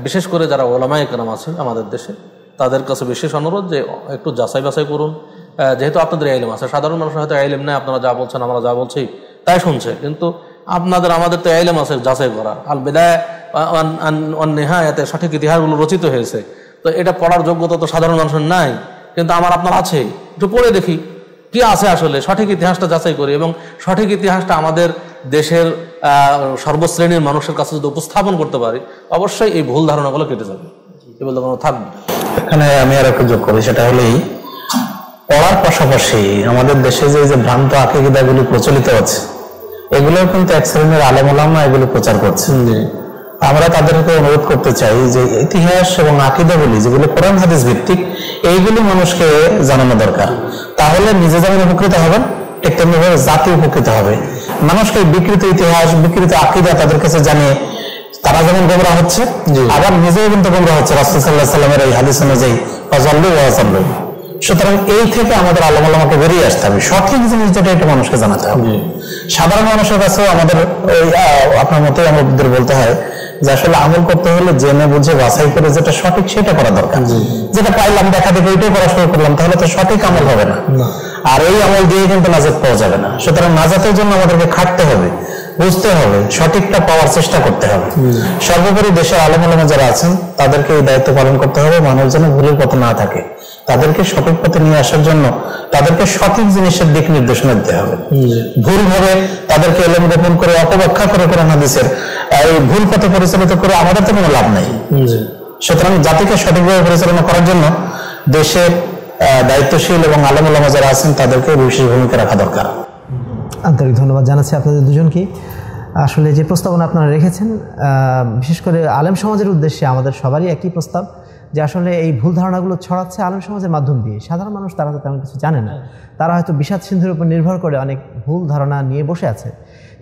বিশেষ করে যারা ওলামায়ে কেরাম আছে আমাদের দেশে, তাদের কাছে বিশেষ অনুরোধ যে একটু যাচাই বাছাই করুন। যেহেতু আপনাদের ইলম আছে, সাধারণ মানুষের হয়তো ইলম নেই, আপনারা যা বলছেন আমরা যা বলছি তাই শুনছে, কিন্তু আমাদের তো ইলম আছে যাচাই করা। আল বিদায়া ওয়ান নিহায়াতে সঠিক ইতিহাসগুলো রচিত হয়েছে, তো এটা পড়ার যোগ্যতা তো সাধারণ মানুষের নাই, কিন্তু আপনার আছে। একটু পড়ে দেখি কি আছে আসলে, সঠিক ইতিহাসটা যাচাই করি, এবং সঠিক ইতিহাসটা আমাদের দেশের সর্বশ্রেণীর মানুষের কাছে যদি উপস্থাপন করতে পারি, অবশ্যই এই ভুল ধারণাগুলো কেটে যাবে, এই ভুল ধারণা থাকবে। এখানে আমি আর একটু যোগ করি, সেটা হলেই পড়ার পাশাপাশি আমাদের দেশে যে ভ্রান্ত আকীদাগুলি প্রচলিত আছে, এগুলো কিন্তু এক শ্রেণীর আলেম ওলামা এগুলো প্রচার করছে। আমরা তাদেরকে অনুরোধ করতে চাই যে ইতিহাস এবং আকীদাগুলি যেগুলো কোরআন হাদিস ভিত্তিক, এইগুলি মানুষকে জানানো দরকার। তাহলে নিজে যেমন উপকৃত হবেন, ঠিক তেমনিভাবে জাতি উপকৃত হবে। মানুষকে বিকৃত ইতিহাস, বিকৃত আকীদা তাদের কাছে জানিয়ে তারা যেমন গোমরাহ হচ্ছে, আবার নিজেও কিন্তু গোমরাহ হচ্ছে রাসূল সাল্লাল্লাহু আলাইহি ওয়াসাল্লামের এই হাদিস অনুযায়ী ফাযাল্লু ওয়া যাল্লু। সুতরাং এই থেকে আমাদের আলেম ওলামাকে বেরিয়ে আসতে হবে, সঠিক জিনিস যেটা এটা মানুষকে জানাতে হবে। সাধারণ মানুষের কাছেও আমাদের আপনার মতোই আমাদের বলতে হয় যে আসলে আমল করতে হলে জেনে বুঝে বাছাই করে যেটা সঠিক সেটা করা দরকার। যেটা পাইলাম দেখা দেখে ওইটাই করা শুরু করলাম, তাহলে তো সঠিক আমল হবে না, আর এই আমল দিয়ে কিন্তু নাজাত পাওয়া যাবে না। সুতরাং নাজাতের জন্য আমাদেরকে খাটতে হবে, বুঝতে হবে, সঠিকটা পাওয়ার চেষ্টা করতে হবে। সর্বোপরি দেশের আলেম ওলামা যারা আছেন তাদেরকে এই দায়িত্ব পালন করতে হবে, মানুষ যেন ভুলের পথে না থাকে, তাদেরকে সঠিক পথে নিয়ে আসার জন্য তাদেরকে সঠিক জিনিসের দিক নির্দেশনা দিতে হবে। ভুলভাবে তাদেরকে এলেম গোপন করে অপব্যাখ্যা করে কোরআন হাদিসের এই ভুল পথে পরিচালিত করে আমাদের তো কোনো লাভ নাই। সুতরাং জাতিকে সঠিকভাবে পরিচালনা করার জন্য দেশের দায়িত্বশীল এবং আলেম ওলামা যারা আছেন তাদেরকে বিশেষ ভূমিকা রাখা দরকার। আন্তরিক ধন্যবাদ জানাচ্ছি আপনাদের দুজনকে। আসলে যে প্রস্তাবনা আপনারা রেখেছেন, বিশেষ করে আলেম সমাজের উদ্দেশ্যে আমাদের সবারই একই প্রস্তাব যে আসলে এই ভুল ধারণাগুলো ছড়াচ্ছে আলেম সমাজের মাধ্যম দিয়ে। সাধারণ মানুষ তারা তো তেমন কিছু জানে না, তারা হয়তো বিষাদ সিন্ধুর উপর নির্ভর করে অনেক ভুল ধারণা নিয়ে বসে আছে।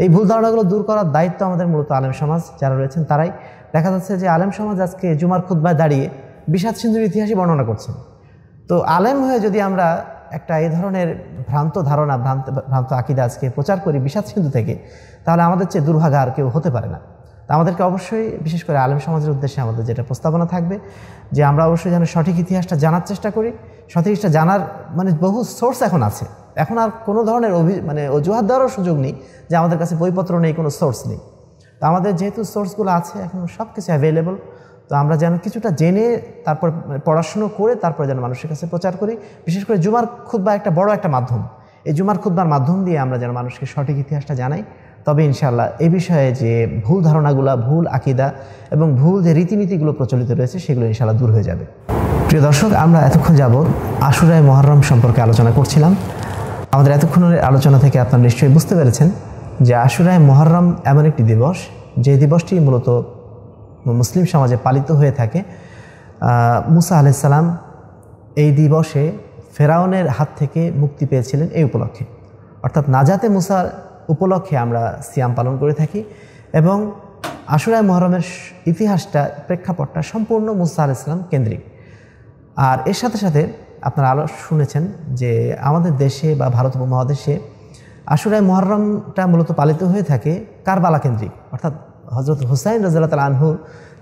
এই ভুল ধারণাগুলো দূর করার দায়িত্ব আমাদের মূলত আলেম সমাজ যারা রয়েছেন তারাই। দেখা যাচ্ছে যে আলেম সমাজ আজকে জুমার খুতবায় দাঁড়িয়ে বিষাদ সিন্ধুর ইতিহাসই বর্ণনা করছেন। তো আলেম হয়ে যদি আমরা একটা এই ধরনের ভ্রান্ত ধারণা, ভ্রান্ত আকিদা আজকে প্রচার করি বিষাদ সিন্ধু থেকে, তাহলে আমাদের চেয়ে দুর্ভাগা আর কেউ হতে পারে না। তা আমাদেরকে অবশ্যই বিশেষ করে আলেম সমাজের উদ্দেশ্যে আমাদের যেটা প্রস্তাবনা থাকবে যে আমরা অবশ্যই যেন সঠিক ইতিহাসটা জানার চেষ্টা করি। সঠিক ইতিহাসটা জানার বহু সোর্স এখন আছে, এখন আর কোনো ধরনের অজুহাত দেওয়ারও সুযোগ নেই যে আমাদের কাছে বইপত্র নেই, কোনো সোর্স নেই। তো আমাদের যেহেতু সোর্সগুলো আছে এখন সব কিছু অ্যাভেলেবল, তো আমরা যেন কিছুটা জেনে তারপর পড়াশুনো করে তারপরে যেন মানুষের কাছে প্রচার করি। বিশেষ করে জুমার খুতবা একটা বড় একটা মাধ্যম, এই জুমার খুতবার মাধ্যম দিয়ে আমরা যেন মানুষকে সঠিক ইতিহাসটা জানাই। তবে ইনশাআল্লাহ এই বিষয়ে যে ভুল ধারণাগুলো, ভুল আকিদা এবং ভুল যে রীতিনীতিগুলো প্রচলিত রয়েছে সেগুলো ইনশাআল্লাহ দূর হয়ে যাবে। প্রিয় দর্শক, আমরা এতক্ষণ যাবৎ আশুরায়ে মুহররম সম্পর্কে আলোচনা করছিলাম। আমাদের এতক্ষণের আলোচনা থেকে আপনারা নিশ্চয়ই বুঝতে পেরেছেন যে আশুরায়ে মুহররম এমন একটি দিবস যে দিবসটি মূলত মুসলিম সমাজে পালিত হয়ে থাকে। মুসা আলাইহিস সালাম এই দিবসে ফেরাউনের হাত থেকে মুক্তি পেয়েছিলেন এই উপলক্ষে, অর্থাৎ নাজাতে মুসার উপলক্ষে আমরা সিয়াম পালন করে থাকি। এবং আশুরায়ে মুহররমের ইতিহাসটা, প্রেক্ষাপটটা সম্পূর্ণ মুসা আলাইহিস সালাম কেন্দ্রিক। আর এর সাথে সাথে আপনারা আরও শুনেছেন যে আমাদের দেশে বা ভারত উপমহাদেশে আশুরায়ে মুহররমটা মূলত পালিত হয়ে থাকে কারবালা কেন্দ্রিক, অর্থাৎ হযরত হুসাইন রাদিয়াল্লাহু তাআলা আনহু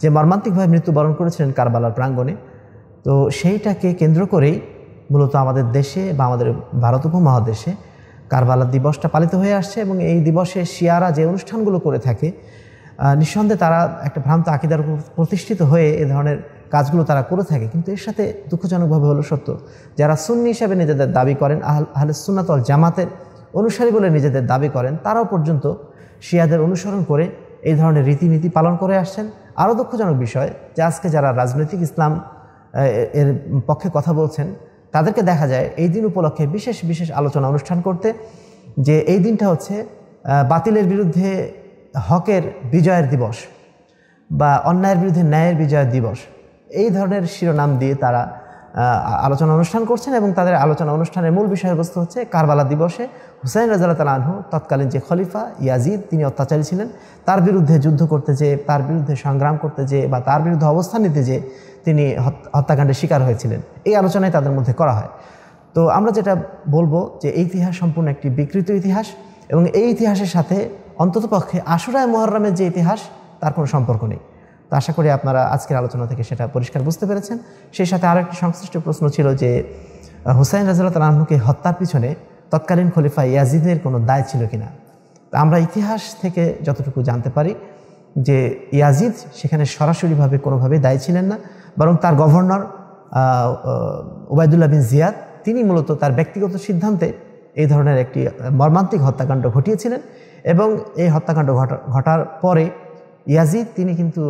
যে মর্মান্তিকভাবে মৃত্যুবরণ করেছিলেন কারবালার প্রাঙ্গণে, তো সেইটাকে কেন্দ্র করেই মূলত আমাদের দেশে বা আমাদের ভারত উপমহাদেশে কারবালার দিবসটা পালিত হয়ে আসছে। এবং এই দিবসে শিয়ারা যে অনুষ্ঠানগুলো করে থাকে, নিঃসন্দেহে তারা একটা ভ্রান্ত আকিদার উপর প্রতিষ্ঠিত হয়ে এ ধরনের কাজগুলো তারা করে থাকে। কিন্তু এর সাথে দুঃখজনকভাবে হলো সত্য, যারা সুন্নি হিসাবে নিজেদের দাবি করেন, আহলে সুন্নাত ওয়াল জামাতের অনুসারী বলে নিজেদের দাবি করেন, তারাও পর্যন্ত শিয়াদের অনুসরণ করে এই ধরনের রীতিনীতি পালন করে আসছেন। আরও দুঃখজনক বিষয় যে আজকে যারা রাজনৈতিক ইসলাম এর পক্ষে কথা বলছেন তাদেরকে দেখা যায় এই দিন উপলক্ষে বিশেষ বিশেষ আলোচনা অনুষ্ঠান করতে, যে এই দিনটা হচ্ছে বাতিলের বিরুদ্ধে হকের বিজয়ের দিবস বা অন্যায়ের বিরুদ্ধে ন্যায়ের বিজয়ের দিবস, এই ধরনের শিরোনাম দিয়ে তারা আলোচনা অনুষ্ঠান করছেন। এবং তাদের আলোচনা অনুষ্ঠানের মূল বিষয়বস্তু হচ্ছে কারবালা দিবসে হুসাইন রাদিয়াল্লাহু তাআলা আনহু তৎকালীন যে খলিফা ইয়াজিদ, তিনি অত্যাচারী ছিলেন, তার বিরুদ্ধে যুদ্ধ করতে যেয়ে, তার বিরুদ্ধে সংগ্রাম করতে যেয়ে বা তার বিরুদ্ধে অবস্থান নিতে যেয়ে তিনি হত্যাকাণ্ডের শিকার হয়েছিলেন। এই আলোচনায় তাদের মধ্যে করা হয়। তো আমরা যেটা বলবো যে এই ইতিহাস সম্পূর্ণ একটি বিকৃত ইতিহাস, এবং এই ইতিহাসের সাথে অন্ততপক্ষে আশুরায়ে মুহররমের যে ইতিহাস তার কোনো সম্পর্ক নেই। তো আশা করি আপনারা আজকের আলোচনা থেকে সেটা পরিষ্কার বুঝতে পেরেছেন। সেই সাথে আরও একটি সংশ্লিষ্ট প্রশ্ন ছিল যে হুসাইন রাদিয়াল্লাহু তাআলা আনহুকে হত্যার পিছনে তৎকালীন খলিফা ইয়াজিদের কোনো দায় ছিল কিনা। আমরা ইতিহাস থেকে যতটুকু জানতে পারি যে ইয়াজিদ সেখানে সরাসরিভাবে কোনোভাবেই দায়ী ছিলেন না, বরং তার গভর্নর উবাইদুল্লাহ বিন জিয়াদ তিনি মূলত তার ব্যক্তিগত সিদ্ধান্তে এই ধরনের একটি মর্মান্তিক হত্যাকাণ্ড ঘটিয়েছিলেন। এবং এই হত্যাকাণ্ড ঘটার পরে ইয়াজিদ তিনি কিন্তু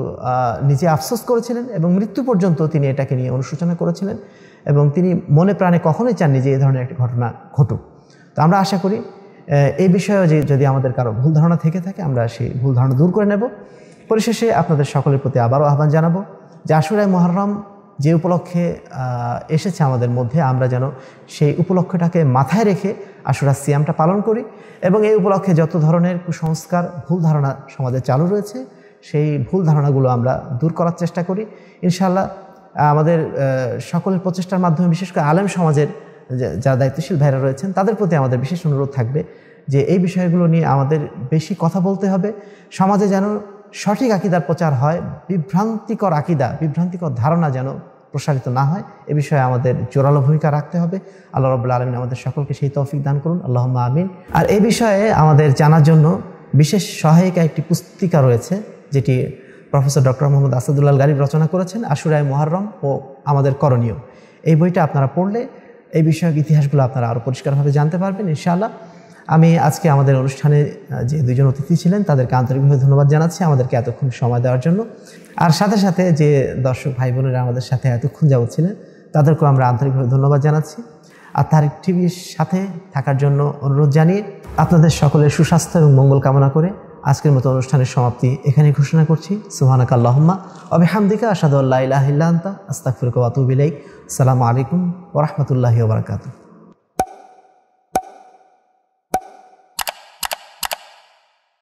নিজে আফসোস করেছিলেন এবং মৃত্যু পর্যন্ত তিনি এটাকে নিয়ে অনুশোচনা করেছিলেন, এবং তিনি মনে প্রাণে কখনোই চাননি যে এই ধরনের একটি ঘটনা ঘটুক। তো আমরা আশা করি এই বিষয়ে যদি আমাদের কারো ভুল ধারণা থেকে থাকে আমরা সেই ভুল ধারণা দূর করে নেব। পরিশেষে আপনাদের সকলের প্রতি আবারও আহ্বান জানাবো যে আশুরায়ে মুহররম যে উপলক্ষে এসেছে আমাদের মধ্যে, আমরা যেন সেই উপলক্ষটাকে মাথায় রেখে আশুরা সিয়ামটা পালন করি, এবং এই উপলক্ষে যত ধরনের কুসংস্কার, ভুল ধারণা সমাজে চালু রয়েছে সেই ভুল ধারণাগুলো আমরা দূর করার চেষ্টা করি। ইনশাআল্লাহ আমাদের সকলের প্রচেষ্টার মাধ্যমে, বিশেষ করে আলেম সমাজের যারা দায়িত্বশীল ভাইরা রয়েছেন তাদের প্রতি আমাদের বিশেষ অনুরোধ থাকবে যে এই বিষয়গুলো নিয়ে আমাদের বেশি কথা বলতে হবে। সমাজে যেন সঠিক আকিদার প্রচার হয়, বিভ্রান্তিকর আকিদা, বিভ্রান্তিকর ধারণা যেন প্রসারিত না হয়, এ বিষয়ে আমাদের জোরালো ভূমিকা রাখতে হবে। আল্লাহ রাব্বুল আলামিন আমাদের সকলকে সেই তৌফিক দান করুন, আল্লাহুম্মা আমিন। আর এই বিষয়ে আমাদের জানার জন্য বিশেষ সহায়িকা একটি পুস্তিকা রয়েছে, যেটি প্রফেসর ডক্টর মোহাম্মদ আসাদুল্লাহ গালিব রচনা করেছেন, আশুরায়ে মুহররম ও আমাদের করণীয়। এই বইটা আপনারা পড়লে এই বিষয়ক ইতিহাসগুলো আপনারা আরও পরিষ্কারভাবে জানতে পারবেন ইনশাআল্লাহ। আমি আজকে আমাদের অনুষ্ঠানে যে দুইজন অতিথি ছিলেন তাদেরকে আন্তরিকভাবে ধন্যবাদ জানাচ্ছি আমাদেরকে এতক্ষণ সময় দেওয়ার জন্য। আর সাথে সাথে যে দর্শক ভাই বোনেরা আমাদের সাথে এতক্ষণ যাবত ছিলেন তাদেরকেও আমরা আন্তরিকভাবে ধন্যবাদ জানাচ্ছি। আর তারিক টিভির সাথে থাকার জন্য অনুরোধ জানিয়ে আপনাদের সকলের সুস্বাস্থ্য এবং মঙ্গল কামনা করে আজকের মতো অনুষ্ঠানের সমাপ্তি এখানে ঘোষণা করছি। সুবহানাকা আল্লাহুম্মা ওয়া বিহামদিকা আশহাদু আল্লা ইলাহা ইল্লা আনতা আস্তাগফিরুকা ওয়া আতুবু ইলাইক। আসসালামু আলাইকুম ওয়া রাহমাতুল্লাহি ওয়া বারাকাতুহু।